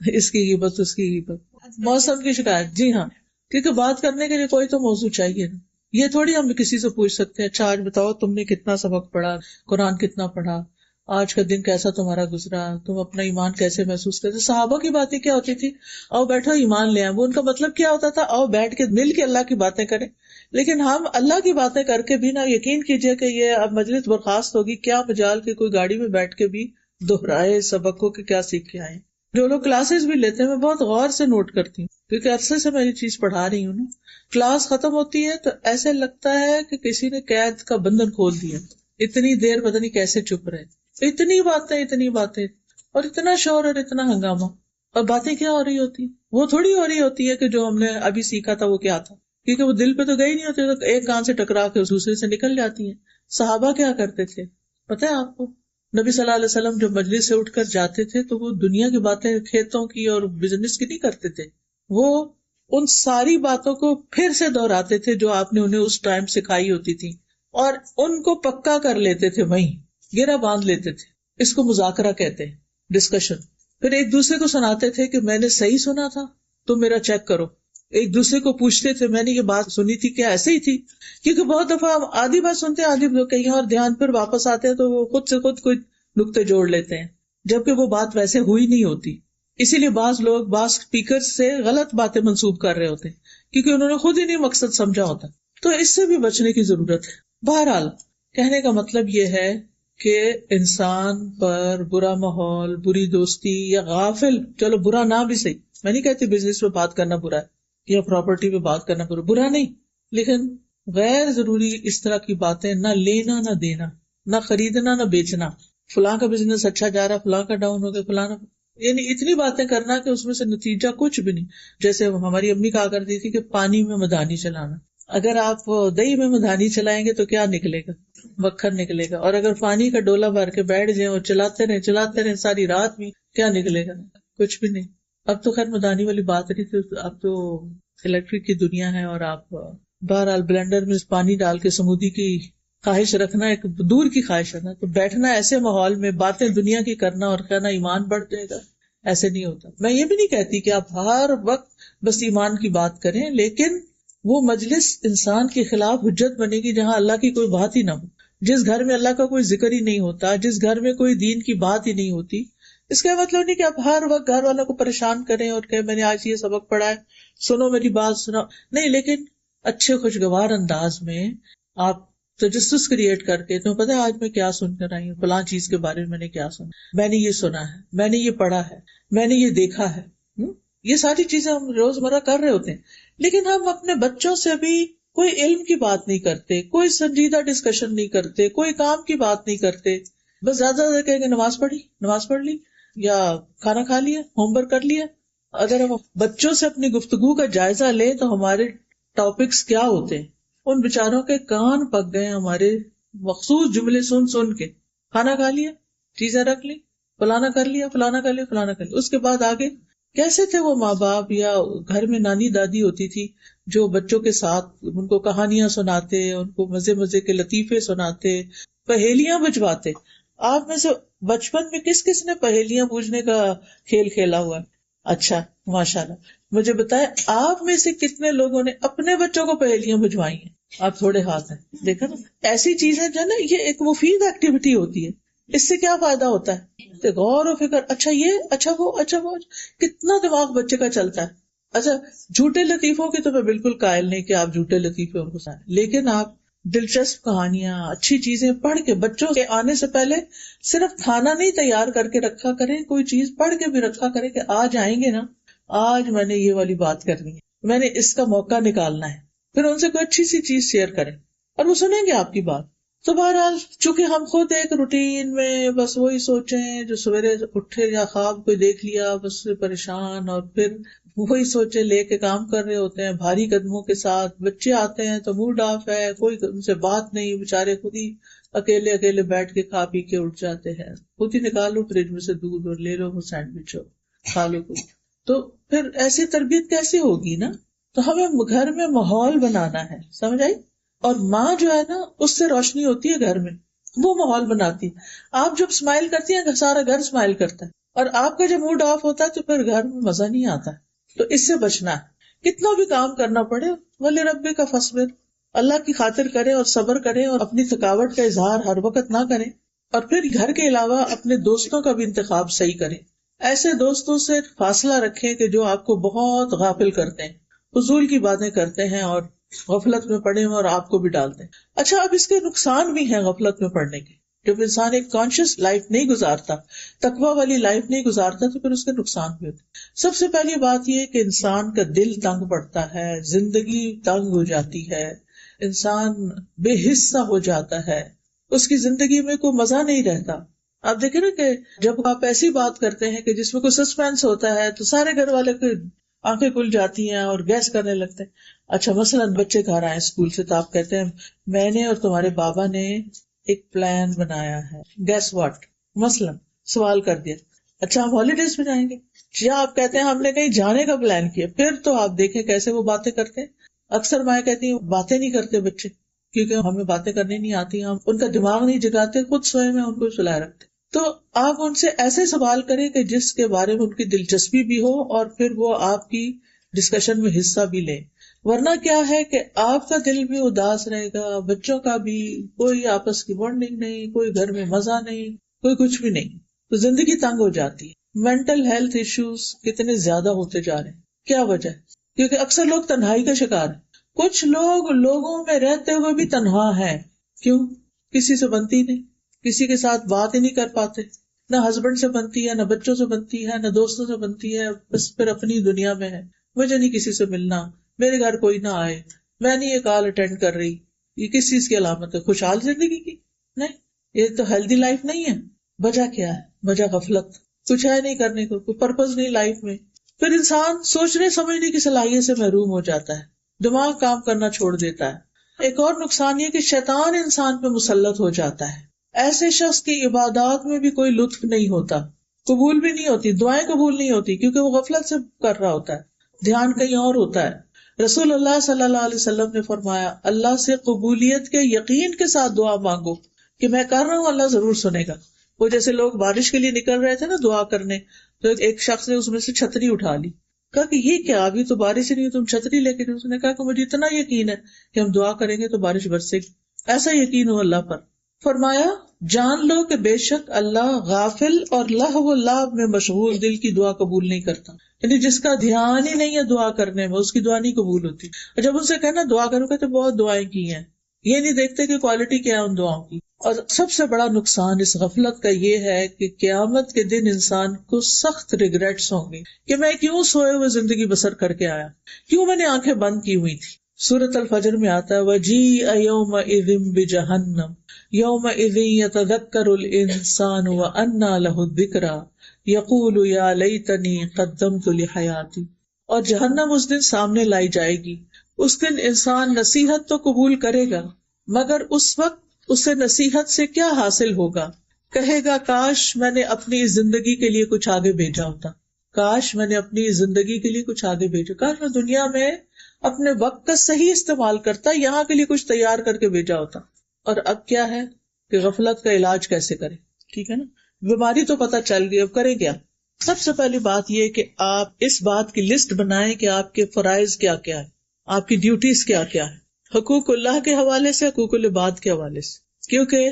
اس کی غیبت اس کی غیبت، موسم کی شکایت. جی ہاں، کیونکہ بات کرنے کے لیے کوئی تو موضوع چاہیے نا. یہ تھوڑی ہم کسی سے پوچھ سکتے ہیں اچھا آج بتاؤ تم نے کتنا سبق پڑھا، قرآن کتنا پڑھا، آج کا دن کیسا تمہارا گزرا، تم اپنا ایمان کیسے محسوس کرتے. صحابہ کی باتیں کیا ہوتی تھی؟ آؤ بیٹھو ایمان لے آئیں. وہ ان کا مطلب کیا ہوتا تھا؟ آؤ بیٹھ کے مل کے اللہ کی باتیں کریں. لیکن ہم اللہ کی باتیں کر کے بھی نہ، یقین کیجئے کہ یہ اب مجلس برخاست ہوگی، کیا مجال کہ کوئی گاڑی میں بیٹھ کے بھی دہرائے سبق کو کہ کیا سیکھ کے آئے. جو لوگ کلاسز بھی لیتے ہیں میں بہت غور سے نوٹ کرتی ہوں، کیونکہ عرصے سے میں یہ چیز پڑھا رہی ہوں نا. کلاس ختم ہوتی ہے تو ایسے لگتا ہے کہ کسی نے قید کا بندھن کھول دیا. اتنی دیر پتہ نہیں کیسے چپ رہے، اتنی باتیں اور اتنا شور اور اتنا ہنگامہ. اور باتیں کیا ہو رہی ہوتی؟ وہ تھوڑی ہو رہی ہوتی ہے کہ جو ہم نے ابھی سیکھا تھا وہ کیا تھا، کیونکہ وہ دل پہ تو گئی نہیں ہوتی، تو ایک کان سے ٹکرا کے دوسرے سے نکل جاتی ہیں. صحابہ کیا کرتے تھے پتہ ہے آپ کو؟ نبی صلی اللہ علیہ وسلم جب مجلس سے اٹھ کر جاتے تھے تو وہ دنیا کی باتیں، کھیتوں کی اور بزنس کی نہیں کرتے تھے. وہ ان ساری باتوں کو پھر سے دہراتے تھے جو آپ نے انہیں اس ٹائم سکھائی ہوتی تھی، اور ان کو پکا کر لیتے تھے، وہیں گرہ باندھ لیتے تھے. اس کو مذاکرہ کہتے ہیں، ڈسکشن. پھر ایک دوسرے کو سناتے تھے کہ میں نے صحیح سنا تھا، تم میرا چیک کرو. ایک دوسرے کو پوچھتے تھے میں نے یہ بات سنی تھی کیا ایسے ہی تھی؟ کیونکہ بہت دفعہ ہم آدھی بات سنتے ہیں، آدھی کہیں اور دھیان پر واپس آتے ہیں تو وہ خود سے خود کوئی نقطے جوڑ لیتے ہیں، جبکہ وہ بات ویسے ہوئی نہیں ہوتی. اسی لیے بعض لوگ بعض اسپیکر سے غلط باتیں منسوب کر رہے ہوتے ہیں کیونکہ انہوں نے خود ہی نہیں مقصد سمجھا ہوتا. تو اس سے بھی بچنے کی ضرورت ہے. بہرحال کہنے کا مطلب یہ ہے کہ انسان پر برا ماحول، بری دوستی یا غافل، چلو برا نہ بھی صحیح، میں نہیں کہتی بزنس میں بات کرنا برا ہے، یا پراپرٹی پہ بات کرنا کرو، برا نہیں، لیکن غیر ضروری اس طرح کی باتیں نہ لینا نہ دینا، نہ خریدنا نہ بیچنا، فلاں کا بزنس اچھا جا رہا، فلاں کا ڈاؤن ہو گیا، فلاں، یعنی اتنی باتیں کرنا کہ اس میں سے نتیجہ کچھ بھی نہیں. جیسے ہماری امی کہا کرتی تھی کہ پانی میں مدھانی چلانا. اگر آپ دہی میں مدھانی چلائیں گے تو کیا نکلے گا؟ مکھن نکلے گا. اور اگر پانی کا ڈولا بھر کے بیٹھ جائیں اور چلاتے رہے ساری رات بھی، کیا نکلے گا؟ کچھ بھی نہیں. اب تو خیر مدھانی والی بات نہیں تھی، اب تو الیکٹرک کی دنیا ہے، اور آپ بہرحال بلینڈر میں پانی ڈال کے سمودی کی خواہش رکھنا ایک دور کی خواہش ہے نا. تو بیٹھنا ایسے ماحول میں باتیں دنیا کی کرنا اور کہنا ایمان بڑھ جائے گا، ایسے نہیں ہوتا. میں یہ بھی نہیں کہتی کہ آپ ہر وقت بس ایمان کی بات کریں، لیکن وہ مجلس انسان کے خلاف حجت بنے گی جہاں اللہ کی کوئی بات ہی نہ ہو، جس گھر میں اللہ کا کوئی ذکر ہی نہیں ہوتا، جس گھر میں کوئی دین کی بات ہی نہیں ہوتی. اس کا مطلب نہیں کہ آپ ہر وقت گھر والوں کو پریشان کریں اور کہ میں نے آج یہ سبق پڑھا ہے، سنو میری بات سنو، نہیں، لیکن اچھے خوشگوار انداز میں آپ تجسس کریٹ کر کے، تمہیں پتا ہے آج میں کیا سن کر آئی ہوں، فلاں چیز کے بارے میں میں نے کیا سنا، میں نے یہ سنا ہے، میں نے یہ پڑھا ہے، میں نے یہ دیکھا ہے. یہ ساری چیزیں ہم روزمرہ کر رہے ہوتے ہیں، لیکن ہم اپنے بچوں سے بھی کوئی علم کی بات نہیں کرتے، کوئی سنجیدہ ڈسکشن نہیں کرتے، کوئی کام کی بات نہیں کرتے. بس زیادہ زیادہ کہیں گے نماز پڑھ لی یا کھانا کھا لیا، ہوم ورک کر لیا. اگر ہم بچوں سے اپنی گفتگو کا جائزہ لیں تو ہمارے ٹاپکس کیا ہوتے ہیں. ان بیچاروں کے کان پک گئے ہمارے مخصوص جملے سن کے. کھانا کھا لیا، چیزیں رکھ لی، فلانا کر لیا، فلانا کر لیا، فلانا کر لیا. اس کے بعد آگے کیسے تھے وہ ماں باپ یا گھر میں نانی دادی ہوتی تھی جو بچوں کے ساتھ ان کو کہانیاں سناتے، ان کو مزے مزے کے لطیفے سناتے، پہیلیاں بجواتے. آپ میں سے بچپن میں کس کس نے پہیلیاں بوجھنے کا کھیل کھیلا ہوا ہے؟ اچھا، ماشاءاللہ. مجھے بتائیں آپ میں سے کتنے لوگوں نے اپنے بچوں کو پہیلیاں بجوائی ہیں؟ آپ تھوڑے ہاتھ ہیں. دیکھا نا، ایسی چیزیں جو ہے نا، یہ ایک مفید ایکٹیویٹی ہوتی ہے. اس سے کیا فائدہ ہوتا ہے؟ غور و فکر، اچھا یہ، اچھا وہ، اچھا وہ، کتنا دماغ بچے کا چلتا ہے. اچھا جھوٹے لطیفوں کی تو میں بالکل قائل نہیں کہ آپ جھوٹے لطیفے ان کو سنائیں، لیکن آپ دلچسپ کہانیاں، اچھی چیزیں پڑھ کے بچوں کے آنے سے پہلے صرف کھانا نہیں تیار کر کے رکھا کریں، کوئی چیز پڑھ کے بھی رکھا کریں کہ آج آئیں گے نا، آج میں نے یہ والی بات کرنی ہے، میں نے اس کا موقع نکالنا ہے. پھر ان سے کوئی اچھی سی چیز شیئر کریں اور وہ سنیں گے آپ کی بات. تو بہرحال چونکہ ہم خود ایک روٹین میں بس وہی سوچیں جو سویرے اٹھے یا خواب کوئی دیکھ لیا بس پریشان، اور پھر وہی سوچے لے کے کام کر رہے ہوتے ہیں بھاری قدموں کے ساتھ. بچے آتے ہیں تو موڈ آف ہے، کوئی ان سے بات نہیں، بےچارے خود ہی اکیلے بیٹھ کے کھا پی کے اٹھ جاتے ہیں. خود ہی نکالو فریج میں سے دودھ اور لے لو وہ سینڈوچ ہو کھا لو کچھ. تو پھر ایسی تربیت کیسے ہوگی نا؟ تو ہمیں گھر میں ماحول بنانا ہے، سمجھ آئی؟ اور ماں جو ہے نا اس سے روشنی ہوتی ہے گھر میں، وہ ماحول بناتی. آپ جب اسمائل کرتی ہیں سارا گھر اسمائل کرتا ہے، اور آپ کا جب موڈ آف ہوتا ہے تو پھر گھر میں مزہ نہیں آتا. تو اس سے بچنا ہے. کتنا بھی کام کرنا پڑے ولی ربی کا فصبر، اللہ کی خاطر کریں اور صبر کریں اور اپنی تھکاوٹ کا اظہار ہر وقت نہ کریں. اور پھر گھر کے علاوہ اپنے دوستوں کا بھی انتخاب صحیح کریں. ایسے دوستوں سے فاصلہ رکھیں کہ جو آپ کو بہت غافل کرتے ہیں، فضول کی باتیں کرتے ہیں اور غفلت میں پڑے ہیں اور آپ کو بھی ڈالتے ہیں. اچھا اب اس کے نقصان بھی ہیں غفلت میں پڑنے کے. جب انسان ایک کانشیس لائف نہیں گزارتا، تقوی والی لائف نہیں گزارتا، تو پھر اس کے نقصان بھی ہوتے. سب سے پہلی بات یہ کہ انسان کا دل تنگ پڑتا ہے، زندگی تنگ ہو جاتی ہے، انسان بے حصہ ہو جاتا ہے، اس کی زندگی میں کوئی مزہ نہیں رہتا. آپ دیکھیں نا کہ جب آپ ایسی بات کرتے ہیں کہ جس میں کوئی سسپینس ہوتا ہے تو سارے گھر والے کی آنکھیں کھل جاتی ہیں اور گیس کرنے لگتے ہیں. اچھا مثلاً بچے گھر آئے اسکول سے تو آپ کہتے ہیں میں نے اور تمہارے بابا نے ایک پلان بنایا ہے، گیس واٹ، مثلاً سوال کر دیا. اچھا ہم ہالیڈیز پہ جائیں گے، یا آپ کہتے ہیں ہم نے کہیں جانے کا پلان کیا. پھر تو آپ دیکھیں کیسے وہ باتیں کرتے ہیں. اکثر مائیں کہتی ہیں باتیں نہیں کرتے بچے کیونکہ ہمیں باتیں کرنی نہیں آتی، ہم ان کا دماغ نہیں جگاتے، خود سوئے میں ان کو سلائے رکھتے. تو آپ ان سے ایسے سوال کریں کہ جس کے بارے میں ان کی دلچسپی بھی ہو اور پھر وہ آپ کی ڈسکشن میں حصہ بھی لیں. ورنہ کیا ہے کہ آپ کا دل بھی اداس رہے گا، بچوں کا بھی، کوئی آپس کی بانڈنگ نہیں، کوئی گھر میں مزہ نہیں، کوئی کچھ بھی نہیں. تو زندگی تنگ ہو جاتی ہے. مینٹل ہیلتھ ایشوز کتنے زیادہ ہوتے جا رہے ہیں. کیا وجہ ہے؟ کیونکہ اکثر لوگ تنہائی کا شکار ہیں. کچھ لوگ لوگوں میں رہتے ہوئے بھی تنہا ہیں. کیوں؟ کسی سے بنتی نہیں، کسی کے ساتھ بات ہی نہیں کر پاتے، نہ ہسبینڈ سے بنتی ہے، نہ بچوں سے بنتی ہے، نہ دوستوں سے بنتی ہے، بس پھر اپنی دنیا میں ہے. مجھے نہیں کسی سے ملنا، میرے گھر کوئی نہ آئے، میں نہیں یہ کال اٹینڈ کر رہی، یہ کس چیز کی علامت ہے؟ خوشحال زندگی کی نہیں، یہ تو ہیلدی لائف نہیں ہے. وجہ کیا ہے؟ وجہ غفلت، کچھ ہے نہیں کرنے کو، کوئی پرپز نہیں لائف میں. پھر انسان سوچنے سمجھنے کی صلاحیت سے محروم ہو جاتا ہے، دماغ کام کرنا چھوڑ دیتا ہے. ایک اور نقصان یہ کہ شیطان انسان پہ مسلط ہو جاتا ہے. ایسے شخص کی عبادات میں بھی کوئی لطف نہیں ہوتا، قبول بھی نہیں ہوتی، دعائیں قبول نہیں ہوتی، کیونکہ وہ غفلت سے کر رہا ہوتا ہے، دھیان کہیں اور ہوتا ہے. رسول اللہ صلی اللہ علیہ وسلم نے فرمایا، اللہ سے قبولیت کے یقین کے ساتھ دعا مانگو کہ میں کر رہا ہوں، اللہ ضرور سنے گا. وہ جیسے لوگ بارش کے لیے نکل رہے تھے نا دعا کرنے، تو ایک شخص نے اس میں سے چھتری اٹھا لی، کہا کہ یہ کیا، ابھی تو بارش ہی نہیں، تم چھتری لے کے. اس نے کہا کہ مجھے اتنا یقین ہے کہ ہم دعا کریں گے تو بارش برسے گی، ایسا یقین ہو اللہ پر. فرمایا جان لو کہ بے شک اللہ غافل اور لہو و لعب میں مشغول دل کی دعا قبول نہیں کرتا. یعنی جس کا دھیان ہی نہیں ہے دعا کرنے میں، اس کی دعا نہیں قبول ہوتی. اور جب ان سے کہنا دعا کرو گے تو بہت دعائیں کی ہیں، یہ نہیں دیکھتے کہ کوالٹی کیا ہے ان دعاؤں کی. اور سب سے بڑا نقصان اس غفلت کا یہ ہے کہ قیامت کے دن انسان کو سخت ریگریٹس ہوں گے کہ میں کیوں سوئے ہوئے زندگی بسر کر کے آیا، کیوں میں نے آنکھیں بند کی ہوئی تھی. سورۃ الفجر میں آتا ہے وَجِیءَ یَوْمَئِذٍ بِجَہَنَّمَ یَوْمَئِذٍ یَتَذَکَّرُ الْإِنسَانُ وَأَنَّىٰ لَهُ الذِّکْرَىٰ یَقُولُ یَا لَیتَنِی قَدَّمْتُ لِحَیَاتِی. اور جہنم اس دن سامنے لائی جائے گی. اس دن انسان نصیحت تو قبول کرے گا، مگر اس وقت اسے نصیحت سے کیا حاصل ہوگا؟ کہے گا کاش میں نے اپنی زندگی کے لیے کچھ آگے بھیجا ہوتا، کاش میں نے اپنی زندگی کے لیے کچھ آگے بھیجا، کاش میں دنیا میں اپنے وقت کا صحیح استعمال کرتا، یہاں کے لیے کچھ تیار کر کے بھیجا ہوتا. اور اب کیا ہے کہ غفلت کا علاج کیسے کرے. ٹھیک ہے نا، بیماری تو پتہ چل گئی، اب کرے کیا؟ سب سے پہلی بات یہ کہ آپ اس بات کی لسٹ بنائیں کہ آپ کے فرائض کیا کیا ہے، آپ کی ڈیوٹیز کیا کیا ہے، حقوق اللہ کے حوالے سے، حقوق العباد کے حوالے سے. کیونکہ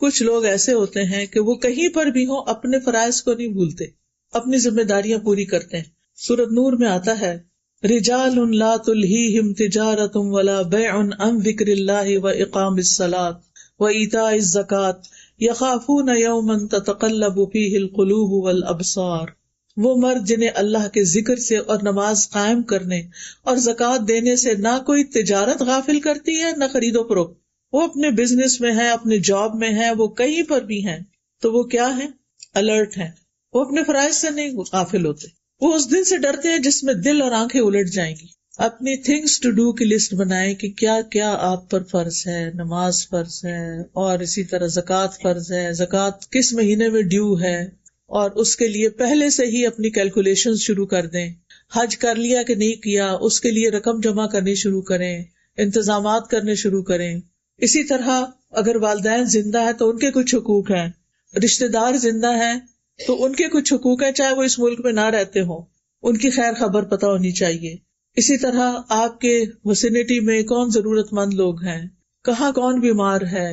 کچھ لوگ ایسے ہوتے ہیں کہ وہ کہیں پر بھی ہوں اپنے فرائض کو نہیں بھولتے، اپنی ذمہ داریاں پوری کرتے ہیں. سورۃ نور میں آتا ہے رجال لا تلہیہم تجارۃ ولا بیع عن ذکر اللہ واقام الصلاۃ وایتاء الزکاۃ یخافون یوما تتقلب فیہ القلوب والابصار. وہ مرد جنہیں اللہ کے ذکر سے اور نماز قائم کرنے اور زکوٰۃ دینے سے نہ کوئی تجارت غافل کرتی ہے نہ خرید و فروخت. وہ اپنے بزنس میں ہیں، اپنے جاب میں ہیں، وہ کہیں پر بھی ہیں تو وہ کیا ہیں؟ الرٹ ہیں. وہ اپنے فرائض سے نہیں غافل ہوتے. وہ اس دن سے ڈرتے ہیں جس میں دل اور آنکھیں الٹ جائیں گی. اپنی تھنگس ٹو ڈو کی لسٹ بنائیں کہ کیا کیا آپ پر فرض ہے. نماز فرض ہے، اور اسی طرح زکوٰۃ فرض ہے، زکوٰۃ کس مہینے میں ڈیو ہے، اور اس کے لیے پہلے سے ہی اپنی کیلکولیشن شروع کر دیں. حج کر لیا کہ نہیں کیا، اس کے لیے رقم جمع کرنی شروع کریں، انتظامات کرنے شروع کریں. اسی طرح اگر والدین زندہ ہے تو ان کے کچھ حقوق ہیں، رشتہ دار زندہ ہیں تو ان کے کچھ حقوق ہیں، چاہے وہ اس ملک میں نہ رہتے ہوں، ان کی خیر خبر پتہ ہونی چاہیے. اسی طرح آپ کے وسینٹی میں کون ضرورت مند لوگ ہیں، کہاں کون بیمار ہے،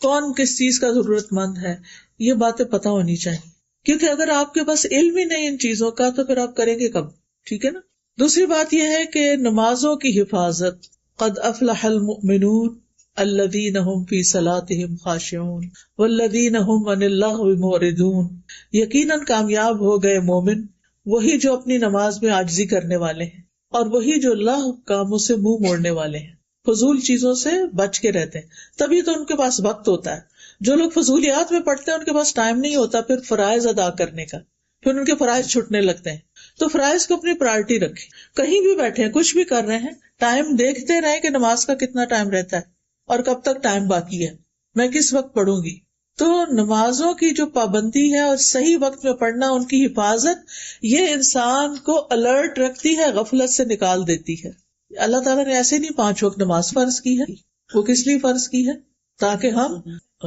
کون کس چیز کا ضرورت مند ہے، یہ باتیں پتہ ہونی چاہیے. کیونکہ اگر آپ کے پاس علم ہی نہیں ان چیزوں کا تو پھر آپ کریں گے کب؟ ٹھیک ہے نا. دوسری بات یہ ہے کہ نمازوں کی حفاظت. قد افلح المؤمنون الذین هم فی صلاتهم خاشعون والذین هم عن اللغو معرضون. یقیناً کامیاب ہو گئے مومن وہی جو اپنی نماز میں عاجزی کرنے والے ہیں، اور وہی جو لغو کاموں سے منہ موڑنے والے ہیں، فضول چیزوں سے بچ کے رہتے ہیں. تبھی تو ان کے پاس وقت ہوتا ہے. جو لوگ فضولیات میں پڑھتے ہیں ان کے پاس ٹائم نہیں ہوتا پھر فرائض ادا کرنے کا، پھر ان کے فرائض چھٹنے لگتے ہیں. تو فرائض کو اپنی پرائرٹی رکھیں. کہیں بھی بیٹھے ہیں، کچھ بھی کر رہے ہیں، ٹائم دیکھتے رہیں کہ نماز کا کتنا ٹائم رہتا ہے اور کب تک ٹائم باقی ہے، میں کس وقت پڑھوں گی. تو نمازوں کی جو پابندی ہے اور صحیح وقت میں پڑھنا، ان کی حفاظت، یہ انسان کو الرٹ رکھتی ہے، غفلت سے نکال دیتی ہے. اللہ تعالیٰ نے ایسے نہیں 5 وقت نماز فرض کی ہے. وہ کس لیے فرض کی ہے؟ تاکہ ہم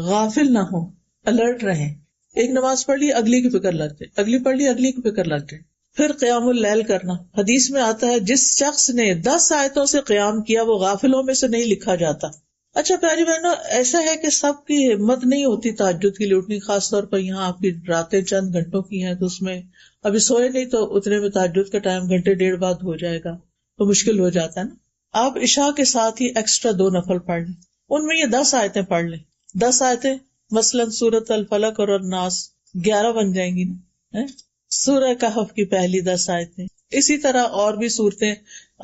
غافل نہ ہوں، الرٹ رہیں. ایک نماز پڑھ لی، اگلی کی فکر لگ جائے، اگلی پڑھ لی، اگلی کی فکر لگ جائے. پھر قیام اللیل کرنا. حدیث میں آتا ہے جس شخص نے 10 آیتوں سے قیام کیا وہ غافلوں میں سے نہیں لکھا جاتا. اچھا پیاری بہنوں، ایسا ہے کہ سب کی ہمت نہیں ہوتی تہجد کے لیے اٹھنی، خاص طور پر یہاں آپ کی راتیں چند گھنٹوں کی ہیں تو اس میں ابھی سوئے نہیں تو اتنے میں تہجد کا ٹائم گھنٹے 1.5 بعد ہو جائے گا تو مشکل ہو جاتا ہے نا. آپ عشاء کے ساتھ ہی ایکسٹرا 2 نفل پڑھ لیں، ان میں یہ 10 آیتیں پڑھ لیں. 10 آیتیں مثلاً سورۃ الفلق اور الناس 11 بن جائیں گی نا. سورہ کہف کی پہلی 10 آیتیں. اسی طرح اور بھی صورتیں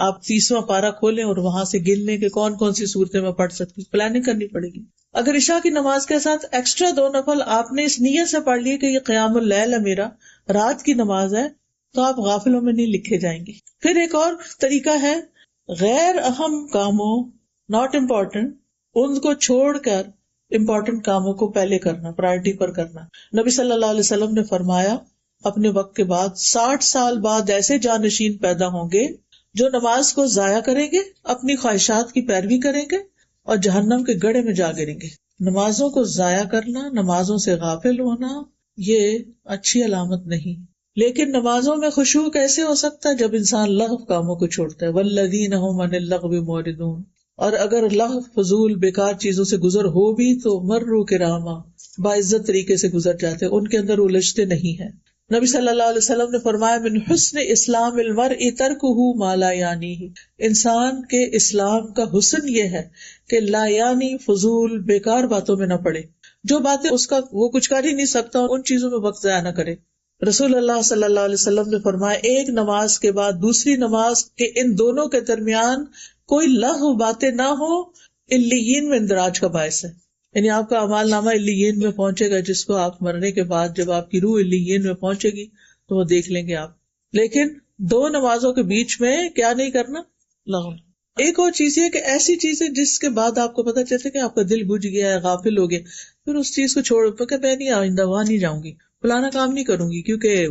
آپ 30واں پارہ کھولیں اور وہاں سے گن لیں کہ کون کون سی صورتیں میں پڑھ سکتی ہوں. پلاننگ کرنی پڑے گی. اگر عشاء کی نماز کے ساتھ ایکسٹرا 2 نفل آپ نے اس نیت سے پڑھ لیے کہ یہ قیام اللیل ہے، میرا رات کی نماز ہے، تو آپ غافلوں میں نہیں لکھے جائیں گے. پھر ایک اور طریقہ ہے غیر اہم کاموں، ناٹ امپورٹنٹ، ان کو چھوڑ کر امپورٹنٹ کاموں کو پہلے کرنا، پرائرٹی پر کرنا. نبی صلی اللہ علیہ وسلم نے فرمایا اپنے وقت کے بعد 60 سال بعد ایسے جانشین پیدا ہوں گے جو نماز کو ضائع کریں گے، اپنی خواہشات کی پیروی کریں گے اور جہنم کے گڑھے میں جا گریں گے. نمازوں کو ضائع کرنا، نمازوں سے غافل ہونا، یہ اچھی علامت نہیں. لیکن نمازوں میں خشوع کیسے ہو سکتا ہے؟ جب انسان لغو کاموں کو چھوڑتا ہے. والذین ھم عن اللغو معرضون. اور اگر لغو، فضول، بیکار چیزوں سے گزر ہو بھی تو مروا کراما، باعزت طریقے سے گزر جاتے، ان کے اندر الجھتے نہیں ہیں. نبی صلی اللہ علیہ وسلم نے فرمایا من حسن اسلام المرء ترکہ ما لا یعنیہ. انسان کے اسلام کا حسن یہ ہے کہ لا یعنی، فضول، بیکار باتوں میں نہ پڑے. جو باتیں اس کا وہ کچھ کر ہی نہیں سکتا ان چیزوں میں وقت ضائع نہ کرے. رسول اللہ صلی اللہ علیہ وسلم نے فرمایا ایک نماز کے بعد دوسری نماز کے ان دونوں کے درمیان کوئی لغو باتیں نہ ہو، علیین میں اندراج کا باعث ہے. یعنی آپ کا اعمال نامہ علیین میں پہنچے گا، جس کو آپ مرنے کے بعد جب آپ کی روح علیین میں پہنچے گی تو وہ دیکھ لیں گے آپ. لیکن 2 نمازوں کے بیچ میں کیا نہیں کرنا؟ لغو. ایک اور چیز یہ کہ ایسی چیزیں جس کے بعد آپ کو پتہ چلتا ہے کہ آپ کا دل بجھ گیا ہے، غافل ہو گئے، پھر اس چیز کو چھوڑ کہ میں نہیں آئندہ وہاں نہیں جاؤں گی، فلانا کام نہیں کروں گی کیونکہ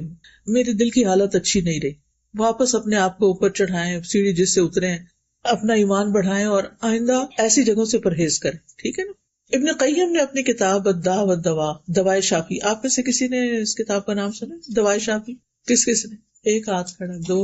میرے دل کی حالت اچھی نہیں رہی. واپس اپنے آپ کو اوپر چڑھائیں، سیڑھی جس سے اترے ہیں، اپنا ایمان بڑھائیں اور آئندہ ایسی جگہوں سے پرہیز کریں. ٹھیک ہے نا. ابن قیم نے اپنی کتاب الداء والدواء، دوائے شافی، آپ میں سے کسی نے اس کتاب کا نام سنا؟ دوائے شافی کس کس نے؟ ایک ہاتھ کھڑا، 2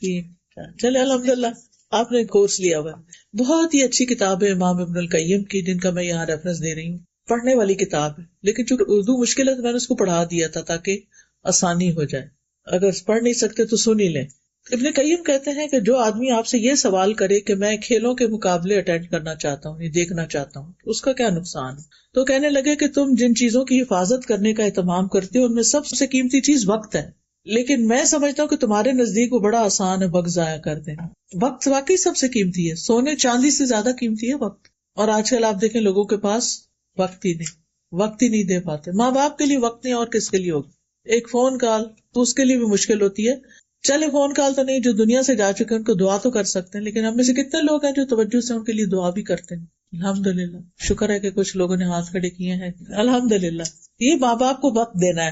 3 4. چلے الحمدللہ آپ نے کورس لیا ہوا. بہت ہی اچھی کتاب ہے امام ابن القیم کی، جن کا میں یہاں ریفرنس دے رہی ہوں. پڑھنے والی کتاب ہے، لیکن چونکہ اردو مشکل ہے تو میں نے اس کو پڑھا دیا تھا تاکہ آسانی ہو جائے. اگر پڑھ نہیں سکتے تو سن ہی لیں. ابن قیم کہتے ہیں کہ جو آدمی آپ سے یہ سوال کرے کہ میں کھیلوں کے مقابلے اٹینڈ کرنا چاہتا ہوں، یہ دیکھنا چاہتا ہوں، اس کا کیا نقصان ہے؟ تو کہنے لگے کہ تم جن چیزوں کی حفاظت کرنے کا اہتمام کرتے ہو ان میں سب سے قیمتی چیز وقت ہے. لیکن میں سمجھتا ہوں کہ تمہارے نزدیک وہ بڑا آسان ہے وقت ضائع کر دینا. وقت واقعی سب سے قیمتی ہے، سونے چاندی سے زیادہ قیمتی ہے وقت. اور آج کل آپ دیکھیں لوگوں کے پاس وقت ہی نہیں دے پاتے. ماں باپ کے لیے وقت نہیں اور کس کے لیے ہوگا؟ ایک فون کال تو اس کے لیے بھی مشکل ہوتی ہے. چلے فون کال تو نہیں، جو دنیا سے جا چکے ہیں ان کو دعا تو کر سکتے ہیں، لیکن ہم میں سے کتنے لوگ ہیں جو توجہ سے ان کے لیے دعا بھی کرتے ہیں؟ الحمدللہ، شکر ہے کہ کچھ لوگوں نے ہاتھ کھڑے کیے ہیں. الحمدللہ. یہ ماں باپ کو وقت دینا ہے.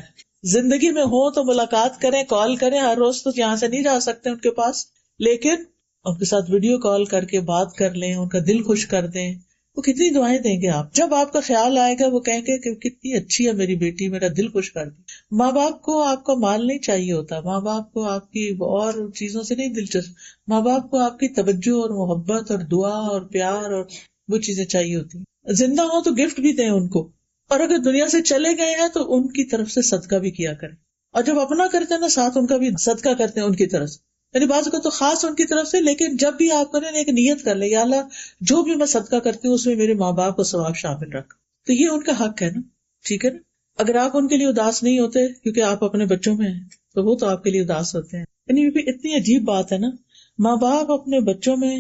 زندگی میں ہو تو ملاقات کریں، کال کریں. ہر روز تو یہاں سے نہیں جا سکتے ان کے پاس، لیکن ان کے ساتھ ویڈیو کال کر کے بات کر لیں، ان کا دل خوش کر دیں. وہ کتنی دعائیں دیں گے آپ. جب آپ کا خیال آئے گا وہ کہیں گے کہ کتنی اچھی ہے میری بیٹی، میرا دل خوش کر دی. ماں باپ کو آپ کا مال نہیں چاہیے ہوتا، ماں باپ کو آپ کی اور چیزوں سے نہیں دلچسپ، ماں باپ کو آپ کی توجہ اور محبت اور دعا اور پیار اور وہ چیزیں چاہیے ہوتی. زندہ ہو تو گفٹ بھی دیں ان کو، اور اگر دنیا سے چلے گئے ہیں تو ان کی طرف سے صدقہ بھی کیا کریں. اور جب اپنا کرتے ہیں نا ساتھ ان کا بھی صدقہ کرتے ہیں ان کی طرف سے. یعنی بعض کو تو خاص ان کی طرف سے، لیکن جب بھی آپ کریں ایک نیت کر لیں، یا اللہ جو بھی میں صدقہ کرتی ہوں اس میں میرے ماں باپ کو ثواب شامل رکھ. تو یہ ان کا حق ہے نا. ٹھیک ہے نا. اگر آپ ان کے لیے اداس نہیں ہوتے کیونکہ آپ اپنے بچوں میں ہیں تو وہ تو آپ کے لیے اداس ہوتے ہیں. یعنی یہ بھی اتنی عجیب بات ہے نا. ماں باپ اپنے بچوں میں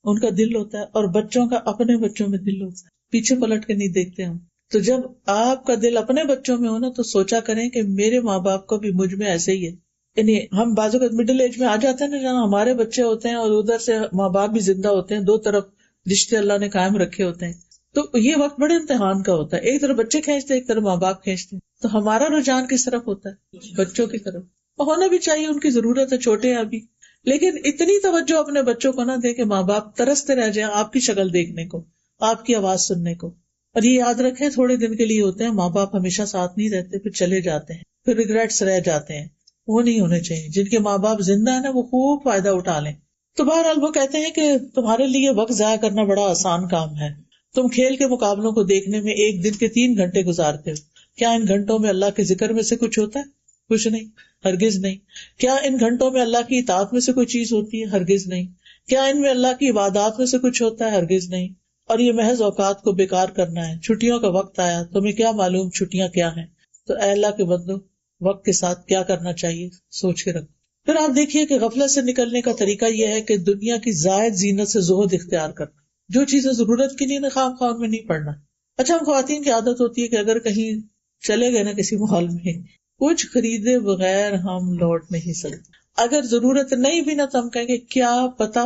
ان کا دل ہوتا ہے اور بچوں کا اپنے بچوں میں دل ہوتا ہے. پیچھے پلٹ کے نہیں دیکھتے ہم. تو جب آپ کا دل اپنے بچوں میں ہو نا تو سوچا کریں کہ میرے ماں باپ کا بھی مجھ میں ایسے ہی ہے. یعنی ہم بازو کا مڈل ایج میں آ جاتے ہیں نا جہاں ہمارے بچے ہوتے ہیں اور ادھر سے ماں باپ بھی زندہ ہوتے ہیں، 2 طرف رشتے اللہ نے قائم رکھے ہوتے ہیں. تو یہ وقت بڑے امتحان کا ہوتا ہے. ایک طرف بچے کھینچتے ہیں، ایک طرف ماں باپ کھینچتے ہیں. تو ہمارا رجحان کس طرف ہوتا ہے؟ بچوں کی طرف. ہونا بھی چاہیے، ان کی ضرورت ہے، چھوٹے ہیں ابھی. لیکن اتنی توجہ اپنے بچوں کو نہ دے کہ ماں باپ ترستے رہ جائیں آپ کی شکل دیکھنے کو، آپ کی آواز سننے کو. اور یہ یاد رکھیں تھوڑے دن کے لیے ہوتے ہیں، ماں باپ ہمیشہ ساتھ نہیں رہتے، پھر چلے جاتے ہیں، پھر ریگریٹس رہ جاتے ہیں. وہ نہیں ہونے چاہیے. جن کے ماں باپ زندہ ہیں نا وہ خوب فائدہ اٹھا لیں. تو بہرحال وہ کہتے ہیں کہ تمہارے لیے وقت ضائع کرنا بڑا آسان کام ہے. تم کھیل کے مقابلوں کو دیکھنے میں ایک دن کے 3 گھنٹے گزارتے ہو. کیا ان گھنٹوں میں اللہ کے ذکر میں سے کچھ ہوتا ہے؟ کچھ نہیں، ہرگز نہیں. کیا ان گھنٹوں میں اللہ کی اطاعت میں سے کوئی چیز ہوتی ہے؟ ہرگز نہیں. کیا ان میں اللہ کی عبادات میں سے کچھ ہوتا ہے؟ ہرگز نہیں. اور یہ محض اوقات کو بیکار کرنا ہے. چھٹیوں کا وقت آیا، تمہیں کیا معلوم چھٹیاں کیا ہیں. تو اے اللہ کے بندو وقت کے ساتھ کیا کرنا چاہیے سوچ کے رکھو. پھر آپ دیکھیے کہ غفلت سے نکلنے کا طریقہ یہ ہے کہ دنیا کی زائد زینت سے زہد اختیار کرنا. جو چیزیں ضرورت کی نہیں خام خواہ میں نہیں پڑنا. اچھا ہم خواتین کی عادت ہوتی ہے کہ اگر کہیں چلے گئے نا کسی مال میں, کچھ خریدے بغیر ہم لوٹ نہیں سکتے. اگر ضرورت نہیں بھی نا تو ہم کہیں گے کیا پتا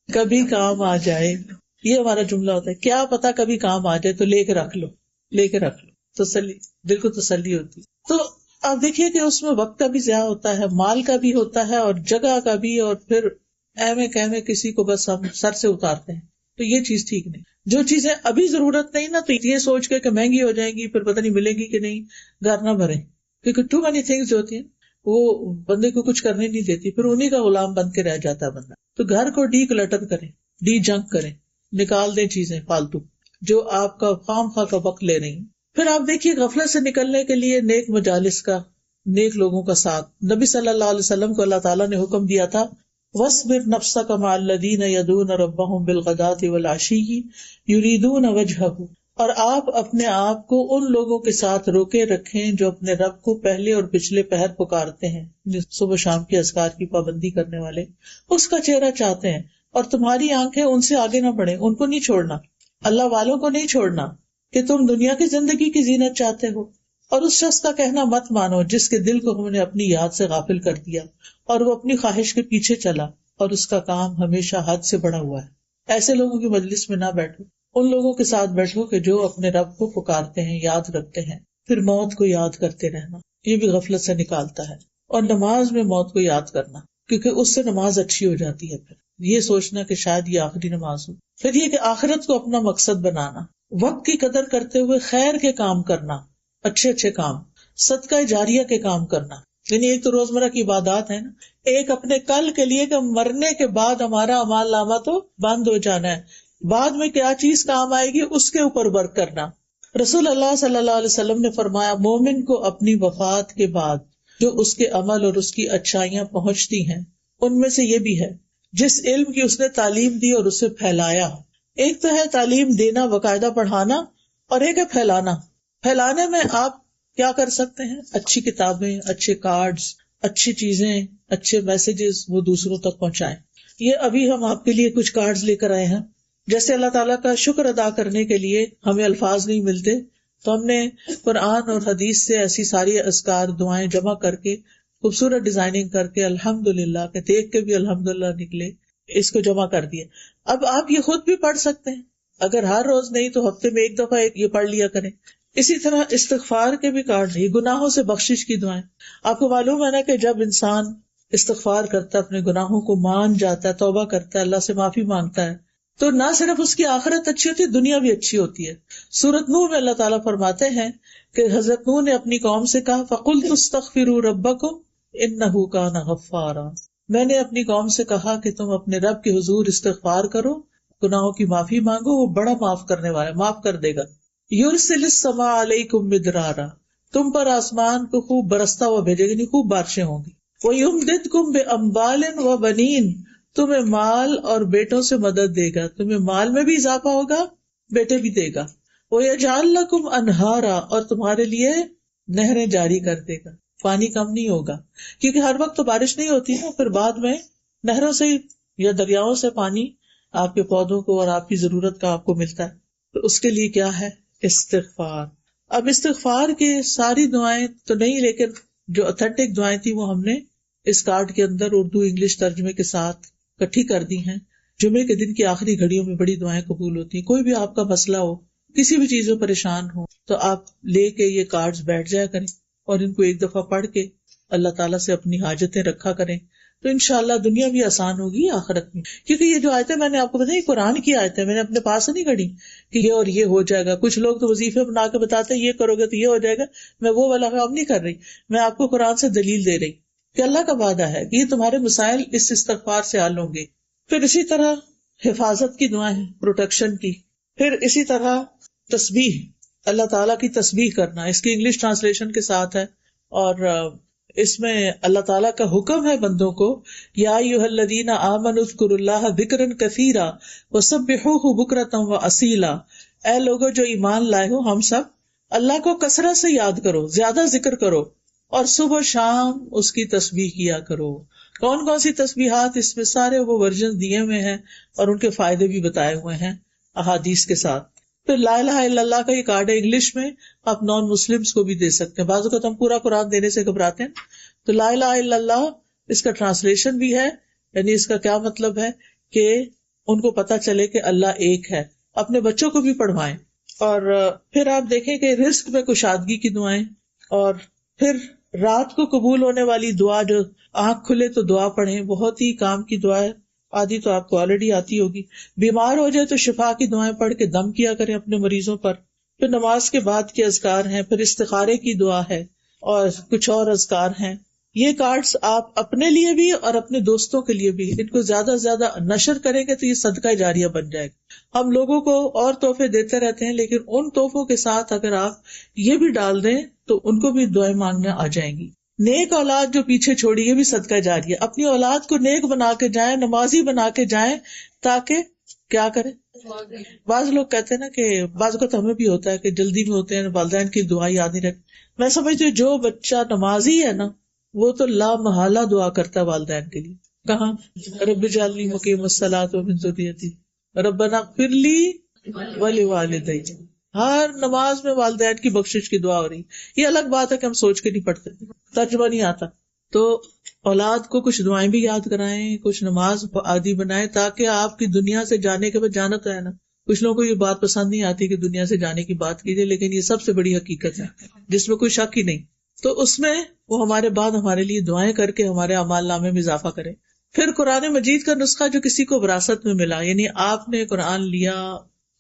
کبھی کام آ جائے. یہ ہمارا جملہ ہوتا ہے, کیا پتا کبھی کام آ جائے تو لے کے رکھ لو, لے کے رکھ لو. تسلی, دل کو تسلی ہوتی. تو آپ دیکھیے کہ اس میں وقت کا بھی ضیاع ہوتا ہے, مال کا بھی ہوتا ہے, اور جگہ کا بھی, اور پھر ایویں کہویں کسی کو بس ہم سر سے اتارتے ہیں. تو یہ چیز ٹھیک نہیں. جو چیزیں ابھی ضرورت نہیں نا تو یہ سوچ کے کہ مہنگی ہو جائیں گی پھر پتہ نہیں ملے گی کہ نہیں, گھر نہ بھریں. کیونکہ ٹو مینی تھنگس جو ہوتی ہیں وہ بندے کو کچھ کرنے نہیں دیتی, پھر انہیں کا غلام بن کے رہ جاتا ہے بندہ. تو گھر کو ڈی کلٹر کریں, ڈی جنک کریں, نکال دیں چیزیں فالتو جو آپ کا خام خواہ کا وقت لے رہی ہیں. پھر آپ دیکھیے غفلت سے نکلنے کے لیے نیک مجالس کا, نیک لوگوں کا ساتھ. نبی صلی اللہ علیہ وسلم کو اللہ تعالیٰ نے حکم دیا تھا وَاصْبِرْ نَفْسَكَ مَعَ الَّذِينَ يَدْعُونَ رَبَّهُمْ بِالْغَدَاةِ وَالْعَشِيِّ يُرِيدُونَ وَجْهَهُ, اور آپ اپنے آپ کو ان لوگوں کے ساتھ روکے رکھیں جو اپنے رب کو پہلے اور پچھلے پہر پکارتے ہیں, صبح شام کے اذکار کی پابندی کرنے والے, اس کا چہرہ چاہتے ہیں. اور تمہاری آنکھیں ان سے آگے نہ بڑھیں, ان کو نہیں چھوڑنا, اللہ والوں کو نہیں چھوڑنا کہ تم دنیا کی زندگی کی زینت چاہتے ہو. اور اس شخص کا کہنا مت مانو جس کے دل کو ہم نے اپنی یاد سے غافل کر دیا اور وہ اپنی خواہش کے پیچھے چلا اور اس کا کام ہمیشہ حد سے بڑا ہوا ہے. ایسے لوگوں کی مجلس میں نہ بیٹھو, ان لوگوں کے ساتھ بیٹھو کہ جو اپنے رب کو پکارتے ہیں, یاد رکھتے ہیں. پھر موت کو یاد کرتے رہنا, یہ بھی غفلت سے نکالتا ہے. اور نماز میں موت کو یاد کرنا, کیونکہ اس سے نماز اچھی ہو جاتی ہے. پھر یہ سوچنا کہ شاید یہ آخری نماز ہو. پھر یہ کہ آخرت کو اپنا مقصد بنانا, وقت کی قدر کرتے ہوئے خیر کے کام کرنا, اچھے اچھے کام, صدقہ جاریہ کے کام کرنا. یعنی ایک تو روزمرہ کی عبادات ہے نا, ایک اپنے کل کے لیے کہ مرنے کے بعد ہمارا اعمال نامہ تو بند ہو جانا ہے, بعد میں کیا چیز کام آئے گی اس کے اوپر ورک کرنا. رسول اللہ صلی اللہ علیہ وسلم نے فرمایا مومن کو اپنی وفات کے بعد جو اس کے عمل اور اس کی اچھائیاں پہنچتی ہیں ان میں سے یہ بھی ہے جس علم کی اس نے تعلیم دی اور اسے پھیلایا. ایک تو ہے تعلیم دینا, باقاعدہ پڑھانا, اور ایک ہے پھیلانا. پھیلانے میں آپ کیا کر سکتے ہیں, اچھی کتابیں, اچھے کارڈز, اچھی چیزیں, اچھے میسیجز وہ دوسروں تک پہنچائیں. یہ ابھی ہم آپ کے لیے کچھ کارڈز لے کر آئے ہیں. جیسے اللہ تعالیٰ کا شکر ادا کرنے کے لیے ہمیں الفاظ نہیں ملتے تو ہم نے قرآن اور حدیث سے ایسی ساری اذکار دعائیں جمع کر کے خوبصورت ڈیزائننگ کر کے الحمدللہ کہ دیکھ کے بھی الحمدللہ نکلے, اس کو جمع کر دیا. اب آپ یہ خود بھی پڑھ سکتے ہیں, اگر ہر روز نہیں تو ہفتے میں ایک دفعہ یہ پڑھ لیا کریں. اسی طرح استغفار کے بھی کارڈ, یہ گناہوں سے بخشش کی دعائیں. آپ کو معلوم ہے نا کہ جب انسان استغفار کرتا ہے, اپنے گناہوں کو مان جاتا ہے, توبہ کرتا ہے, اللہ سے معافی مانگتا ہے, تو نہ صرف اس کی آخرت اچھی ہوتی ہے, دنیا بھی اچھی ہوتی ہے. سورۃ نور میں اللہ تعالیٰ فرماتے ہیں کہ حضرت نوح نے اپنی قوم سے کہا فَقُلْتُ اسْتَغْفِرُوا رَبَّكُمْ إِنَّهُ كَانَ غَفَّارًا, میں نے اپنی قوم سے کہا کہ تم اپنے رب کے حضور استغفار کرو, گناہوں کی معافی مانگو, وہ بڑا معاف کرنے والا ہے, معاف کر دے گا. یرسل السماء علیکم مدرارا, تم پر آسمان کو خوب برستا ہوا بھیجے گا, یعنی خوب بارشیں ہوں گی. وَيُمْدِدْكُمْ بِأَمْوَالٍ وَبَنِينَ, تمہیں مال اور بیٹوں سے مدد دے گا, تمہیں مال میں بھی اضافہ ہوگا, بیٹے بھی دے گا. وَيَجْعَلْ لَكُمْ أَنْهَارًا, اور تمہارے لیے نہریں جاری کر دے گا, پانی کم نہیں ہوگا, کیونکہ ہر وقت تو بارش نہیں ہوتی نا, پھر بعد میں نہروں سے یا دریاؤں سے پانی آپ کے پودوں کو اور آپ کی ضرورت کا آپ کو ملتا ہے. تو اس کے لیے کیا ہے, استغفار. اب استغفار کی ساری دعائیں تو نہیں, لیکن جو اتھینٹک دعائیں تھی وہ ہم نے اس کارڈ کے اندر اردو انگلش ترجمے کے ساتھ اکٹھی کر دی ہیں. جمعے کے دن کی آخری گھڑیوں میں بڑی دعائیں قبول ہوتی ہیں. کوئی بھی آپ کا مسئلہ ہو, کسی بھی چیز میں پریشان ہو, تو آپ لے کے یہ کارڈز بیٹھ جایا کریں اور ان کو ایک دفعہ پڑھ کے اللہ تعالیٰ سے اپنی حاجتیں رکھا کریں, تو انشاءاللہ دنیا بھی آسان ہوگی آخرت میں. کیونکہ یہ جو آیتیں میں نے آپ کو بتائی قرآن کی آیتیں, میں نے اپنے پاس سے نہیں گھڑی کہ یہ اور یہ ہو جائے گا. کچھ لوگ تو وظیفے بنا کے بتاتے ہیں یہ کرو گے تو یہ ہو جائے گا, میں وہ والا کام نہیں کر رہی, میں آپ کو قرآن سے دلیل دے رہی کہ اللہ کا وعدہ ہے کہ یہ تمہارے مسائل اس استغفار سے حل ہوں گے. پھر اسی طرح حفاظت کی دعائیں, پروٹیکشن کی. پھر اسی طرح تسبیح, اللہ تعالیٰ کی تسبیح کرنا, اس کی انگلش ٹرانسلیشن کے ساتھ ہے, اور اس میں اللہ تعالیٰ کا حکم ہے بندوں کو یا ایھا الذین آمنوا اذکروا اللہ ذکرا کثیرا وسبحوہ بکرۃ واصیلا, اے لوگو جو ایمان لائے ہو, ہم سب اللہ کو کثرت سے یاد کرو, زیادہ ذکر کرو اور صبح شام اس کی تسبیح کیا کرو. کون کون سی تسبیحات؟ اس میں سارے وہ ورژن دیے ہوئے ہیں اور ان کے فائدے بھی بتائے ہوئے ہیں احادیث کے ساتھ. پھر لا الہ الا اللہ کا یہ کارڈ ہے انگلش میں، آپ نان مسلمس کو بھی دے سکتے ہیں. بعض اوقات ہم پورا قرآن دینے سے گھبراتے ہیں، تو لا الہ الا اللہ اس کا ٹرانسلیشن بھی ہے، یعنی اس کا کیا مطلب ہے کہ ان کو پتا چلے کہ اللہ ایک ہے. اپنے بچوں کو بھی پڑھوائیں. اور پھر آپ دیکھیں کہ رزق میں کشادگی کی دعائیں، اور پھر رات کو قبول ہونے والی دعا، جو آنکھ کھلے تو دعا پڑھیں، بہت ہی کام کی دعا ہے. آدھی تو آپ کو آلریڈی آتی ہوگی. بیمار ہو جائے تو شفا کی دعائیں پڑھ کے دم کیا کریں اپنے مریضوں پر. پھر نماز کے بعد کے اذکار ہیں، پھر استخارے کی دعا ہے اور کچھ اور اذکار ہیں. یہ کارڈز آپ اپنے لیے بھی اور اپنے دوستوں کے لیے بھی ان کو زیادہ سے زیادہ نشر کریں گے تو یہ صدقہ جاریہ بن جائے گا. ہم لوگوں کو اور تحفے دیتے رہتے ہیں، لیکن ان تحفوں کے ساتھ اگر آپ یہ بھی ڈال دیں تو ان کو بھی دعائیں مانگنے آ جائیں گی. نیک اولاد جو پیچھے چھوڑی، یہ بھی صدقہ جاریہ. اپنی اولاد کو نیک بنا کے جائیں، نمازی بنا کے جائیں، تاکہ کیا کریں. بعض لوگ کہتے ہیں نا کہ بعض اوقات ہمیں بھی ہوتا ہے کہ جلدی میں ہوتے ہیں، والدین کی دعا یاد نہیں رکھتے. میں سمجھتی ہوں جو بچہ نمازی ہے نا وہ تو لا محالہ دعا کرتا ہے والدین کے لیے. کہاں؟ رب اجعلنی مقیم الصلاۃ ومن ذریتی ربنا اغفر لی ولوالدی. ہر نماز میں والدین کی بخشش کی دعا ہو رہی. یہ الگ بات ہے کہ ہم سوچ کے نہیں پڑھتے، ترجمہ نہیں آتا، تو اولاد کو کچھ دعائیں بھی یاد کرائیں، کچھ نماز عادی بنائیں، تاکہ آپ کی دنیا سے جانے کے بعد جانا تو ہے نا. کچھ لوگوں کو یہ بات پسند نہیں آتی کہ دنیا سے جانے کی بات کیجیے، لیکن یہ سب سے بڑی حقیقت ہے جس میں کوئی شک ہی نہیں. تو اس میں وہ ہمارے بعد ہمارے لیے دعائیں کر کے ہمارے اعمال نامے میں اضافہ کرے. پھر قرآن مجید کا نسخہ جو کسی کو وراثت میں ملا، یعنی آپ نے قرآن لیا،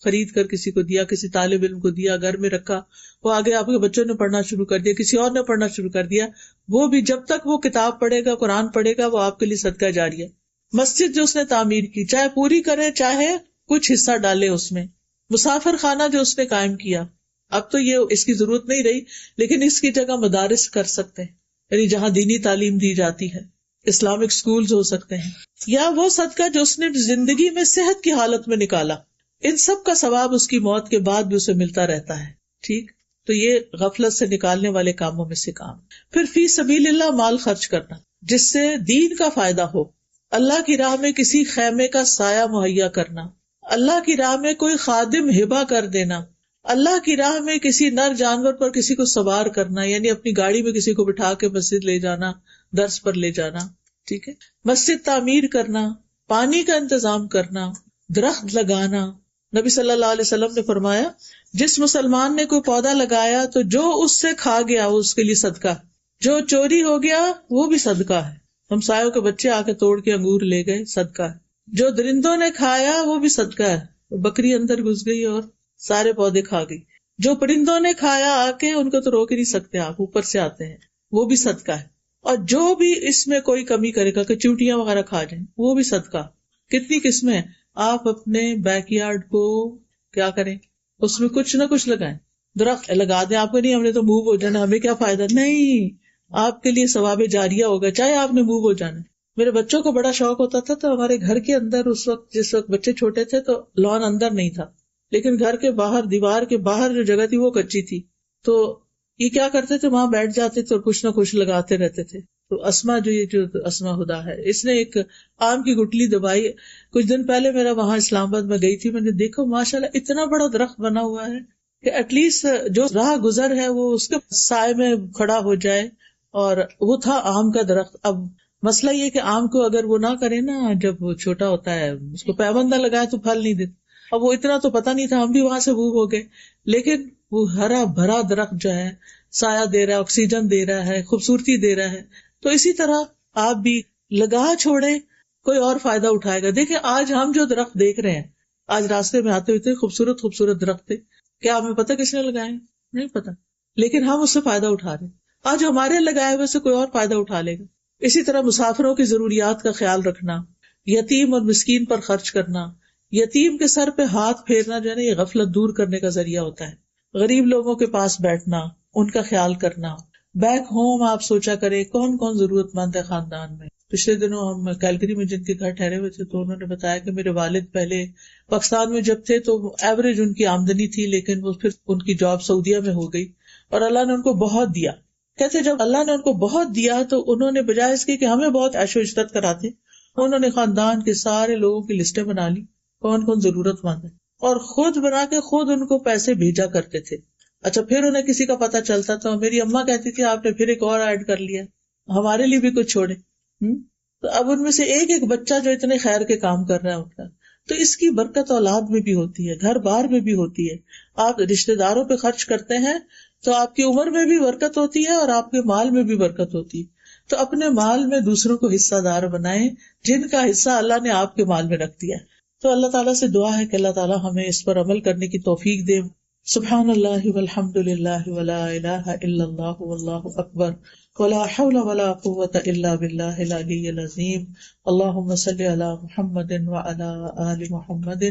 خرید کر کسی کو دیا، کسی طالب علم کو دیا، گھر میں رکھا، وہ آگے آپ کے بچوں نے پڑھنا شروع کر دیا، کسی اور نے پڑھنا شروع کر دیا، وہ بھی جب تک وہ کتاب پڑھے گا، قرآن پڑھے گا، وہ آپ کے لیے صدقہ جاریہ. مسجد جو اس نے تعمیر کی، چاہے پوری کرے چاہے کچھ حصہ ڈالے اس میں. مسافر خانہ جو اس نے قائم کیا، اب تو یہ اس کی ضرورت نہیں رہی، لیکن اس کی جگہ مدارس کر سکتے ہیں، یعنی جہاں دینی تعلیم دی جاتی ہے، اسلامک سکولز ہو سکتے ہیں. یا وہ صدقہ جو اس نے زندگی میں صحت کی حالت میں نکالا، ان سب کا ثواب اس کی موت کے بعد بھی اسے ملتا رہتا ہے. ٹھیک، تو یہ غفلت سے نکالنے والے کاموں میں سے کام. پھر فی سبیل اللہ مال خرچ کرنا جس سے دین کا فائدہ ہو. اللہ کی راہ میں کسی خیمے کا سایہ مہیا کرنا، اللہ کی راہ میں کوئی خادم ہبہ کر دینا، اللہ کی راہ میں کسی نر جانور پر کسی کو سوار کرنا، یعنی اپنی گاڑی میں کسی کو بٹھا کے مسجد لے جانا، درس پر لے جانا. ٹھیک ہے، مسجد تعمیر کرنا، پانی کا انتظام کرنا، درخت لگانا. نبی صلی اللہ علیہ وسلم نے فرمایا جس مسلمان نے کوئی پودا لگایا تو جو اس سے کھا گیا وہ اس کے لیے صدقہ، جو چوری ہو گیا وہ بھی صدقہ ہے. ہمسایوں کے بچے آ کے توڑ کے انگور لے گئے، صدقہ ہے. جو درندوں نے کھایا وہ بھی صدقہ ہے، بکری اندر گھس گئی اور سارے پودے کھا گئی. جو پرندوں نے کھایا آ کے، ان کو تو روک ہی نہیں سکتے، آپ اوپر سے آتے ہیں، وہ بھی صدقہ ہے. اور جو بھی اس میں کوئی کمی کرے گا کہ چیونٹیاں وغیرہ کھا جائیں، وہ بھی صدقہ. کتنی قسمیں. آپ اپنے بیک یارڈ کو کیا کریں، اس میں کچھ نہ کچھ لگائیں، درخت لگا دیں. آپ کو نہیں ہم نے تو موو ہو جانا، ہمیں کیا فائدہ، نہیں، آپ کے لیے ثواب جاریہ ہوگا چاہے آپ نے موو ہو جانا. میرے بچوں کو بڑا شوق ہوتا تھا، تو ہمارے گھر کے اندر اس وقت جس وقت بچے چھوٹے تھے تو لان اندر نہیں تھا، لیکن گھر کے باہر دیوار کے باہر جو جگہ تھی وہ کچی تھی. تو یہ کیا کرتے تھے، وہاں بیٹھ جاتے تھے اور کچھ نہ کچھ لگاتے رہتے تھے. تو اسما جو اسما ہدا ہے، اس نے ایک آم کی گٹلی دبائی. کچھ دن پہلے میرا وہاں اسلام آباد میں گئی تھی، میں نے دیکھا ماشاءاللہ اتنا بڑا درخت بنا ہوا ہے کہ ایٹ لیسٹ جو راہ گزر ہے وہ اس کے سائے میں کھڑا ہو جائے. اور وہ تھا آم کا درخت. اب مسئلہ یہ کہ آم کو اگر وہ نہ کرے نا، جب وہ چھوٹا ہوتا ہے اس کو پیوند نہ لگائے تو پھل نہیں دیتا. اب وہ اتنا تو پتا نہیں تھا، ہم بھی وہاں سے وہ ہو گئے. لیکن وہ ہرا بھرا درخت جو ہے سایہ دے رہا ہے، آکسیجن دے رہا ہے، خوبصورتی دے رہا ہے. تو اسی طرح آپ بھی لگا چھوڑے، کوئی اور فائدہ اٹھائے گا. دیکھیں آج ہم جو درخت دیکھ رہے ہیں، آج راستے میں آتے ہوئے خوبصورت خوبصورت درخت تھے، کیا ہمیں پتا کس نے لگائے؟ نہیں پتا، لیکن ہم اس سے فائدہ اٹھا رہے ہیں. آج ہمارے لگائے ہوئے سے کوئی اور فائدہ اٹھا لے گا. اسی طرح مسافروں کی ضروریات کا خیال رکھنا، یتیم اور مسکین پر خرچ کرنا. یتیم کے سر پہ ہاتھ پھیرنا جو ہے نا، یہ غفلت دور کرنے کا ذریعہ ہوتا ہے. غریب لوگوں کے پاس بیٹھنا، ان کا خیال کرنا. بیک ہوم آپ سوچا کرے کون کون ضرورت مند ہے خاندان میں. پچھلے دنوں ہم کیلگری میں جن کے گھر ٹھہرے ہوئے تھے تو انہوں نے بتایا کہ میرے والد پہلے پاکستان میں جب تھے تو ایوریج ان کی آمدنی تھی، لیکن وہ پھر ان کی جاب سعودیہ میں ہو گئی اور اللہ نے ان کو بہت دیا. کہتے جب اللہ نے ان کو بہت دیا تو انہوں نے بجائے اس کے کہ ہمیں بہت عیش و عشرت کراتے، انہوں نے خاندان کے سارے لوگوں کی لسٹیں بنا لی کون کون ضرورت مند ہے، اور خود بنا کے خود ان کو پیسے بھیجا کرتے تھے. اچھا پھر انہیں کسی کا پتہ چلتا تو میری اماں کہتی تھی آپ نے پھر ایک اور ایڈ کر لیا، ہمارے لیے بھی کچھ چھوڑے. تو اب ان میں سے ایک ایک بچہ جو اتنے خیر کے کام کر رہا ہے ہوتا ہے، تو اس کی برکت اولاد میں بھی ہوتی ہے، گھر بار میں بھی ہوتی ہے. آپ رشتے داروں پہ خرچ کرتے ہیں تو آپ کی عمر میں بھی برکت ہوتی ہے اور آپ کے مال میں بھی برکت ہوتی ہے. تو اپنے مال میں دوسروں کو حصہ دار بنائیں جن کا حصہ اللہ نے آپ کے مال میں رکھ دیا. تو اللہ تعالیٰ سے دعا ہے کہ اللہ تعالیٰ ہمیں اس پر عمل کرنے کی توفیق دے. سبحان اللہ والحمد للہ ولا الہ الا اللہ واللہ اکبر ولا حول ولا قوة الا باللہ العلی العظیم. اللہم صلی علی محمد وعلی آل محمد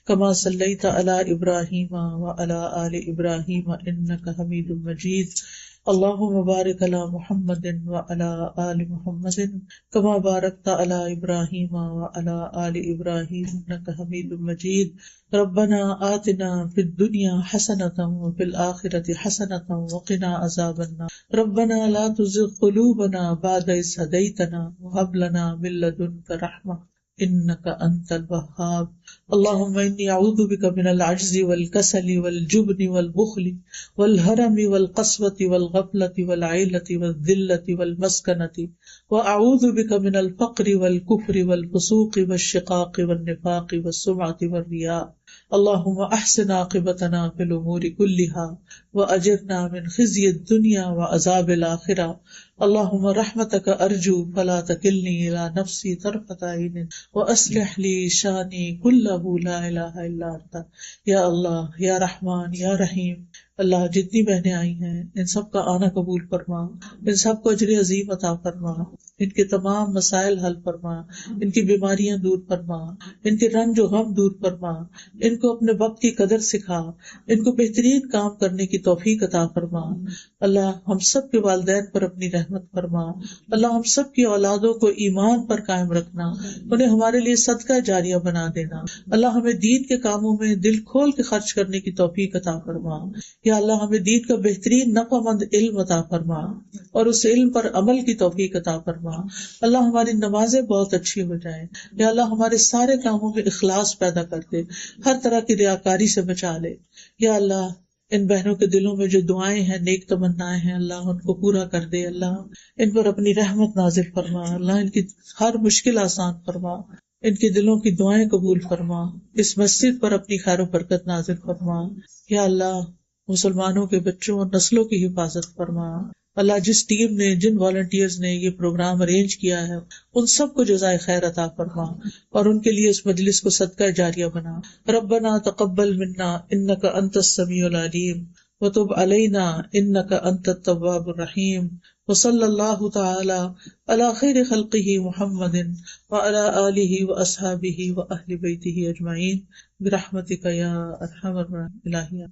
کما صلیت علی ابراہیم وعلی آل ابراہیم انک حمید مجید. اللہم بارک علی محمد وعلی آل محمد کما بارکت علی ابراہیم وعلی آل ابراہیم انک حمید مجید. ربنا آتنا فی الدنیا حسنۃ وفی الآخرۃ حسنۃ وقنا عذاب النار. ربنا لا تزغ قلوبنا بعد إذ هديتنا وهب لنا من لدنك رحمة إنك أنت الوهاب. اللهم إني أعوذ بك من العجز والكسل والجبن والبخل والهرم والقسوة والغفلة والعيلة والذلة والمسكنة وأعوذ بك من الفقر والكفر والفسوق والشقاق والنفاق والسمعة والرياء. اللهم احسن عاقبتنا في الامور كلها واجرنا من خزي الدنيا وعذاب الاخرة. اللهم رحمتك ارجو فلا تكلني الى نفسي طرفة عين واصلح لي شاني كله لا اله الا انت. یا اللہ یا رحمان یا رحیم، اللہ جتنی بہنیں آئی ہیں ان سب کا آنا قبول فرما، ان سب کو اجر عظیم عطا فرما، ان کے تمام مسائل حل فرما، ان کی بیماریاں دور فرما، ان کے رنج و غم دور فرما، ان کو اپنے وقت کی قدر سکھا، ان کو بہترین کام کرنے کی توفیق عطا فرما. اللہ ہم سب کے والدین پر اپنی رحمت فرما. اللہ ہم سب کی اولادوں کو ایمان پر قائم رکھنا، انہیں ہمارے لیے صدقہ جاریہ بنا دینا. اللہ ہمیں دین کے کاموں میں دل کھول کے خرچ کرنے کی توفیق عطا فرما. یا اللہ ہمیں دین کا بہترین نفع مند علم عطا فرما اور اس علم پر عمل کی توفیق عطا فرما. اللہ ہماری نمازیں بہت اچھی ہو جائیں. یا اللہ ہمارے سارے کاموں میں اخلاص پیدا کر دے، ہر طرح کی ریاکاری سے بچا لے. یا اللہ ان بہنوں کے دلوں میں جو دعائیں ہیں، نیک تمنائیں ہیں، اللہ ان کو پورا کر دے. اللہ ان پر اپنی رحمت نازل فرما. اللہ ان کی ہر مشکل آسان فرما، ان کے دلوں کی دعائیں قبول فرما. اس مسجد پر اپنی خیر و برکت نازل فرما. یا اللہ مسلمانوں کے بچوں اور نسلوں کی حفاظت فرما. اللہ جس ٹیم نے، جن والنٹیئرز نے یہ پروگرام ارینج کیا ہے ان سب کو جزائے خیر عطا فرما اور ان کے لیے اس مجلس کو صدقہ جاریہ بنا. ربنا تقبل منا انک انت السمیع العلیم وتب علینا انک انت التواب الرحیم. وصلی اللہ تعالی علی خیر خلقہ محمد وعلی آلہ واصحابہ واہل بیتہ اجمعین برحمتک یا ارحم الراحمین.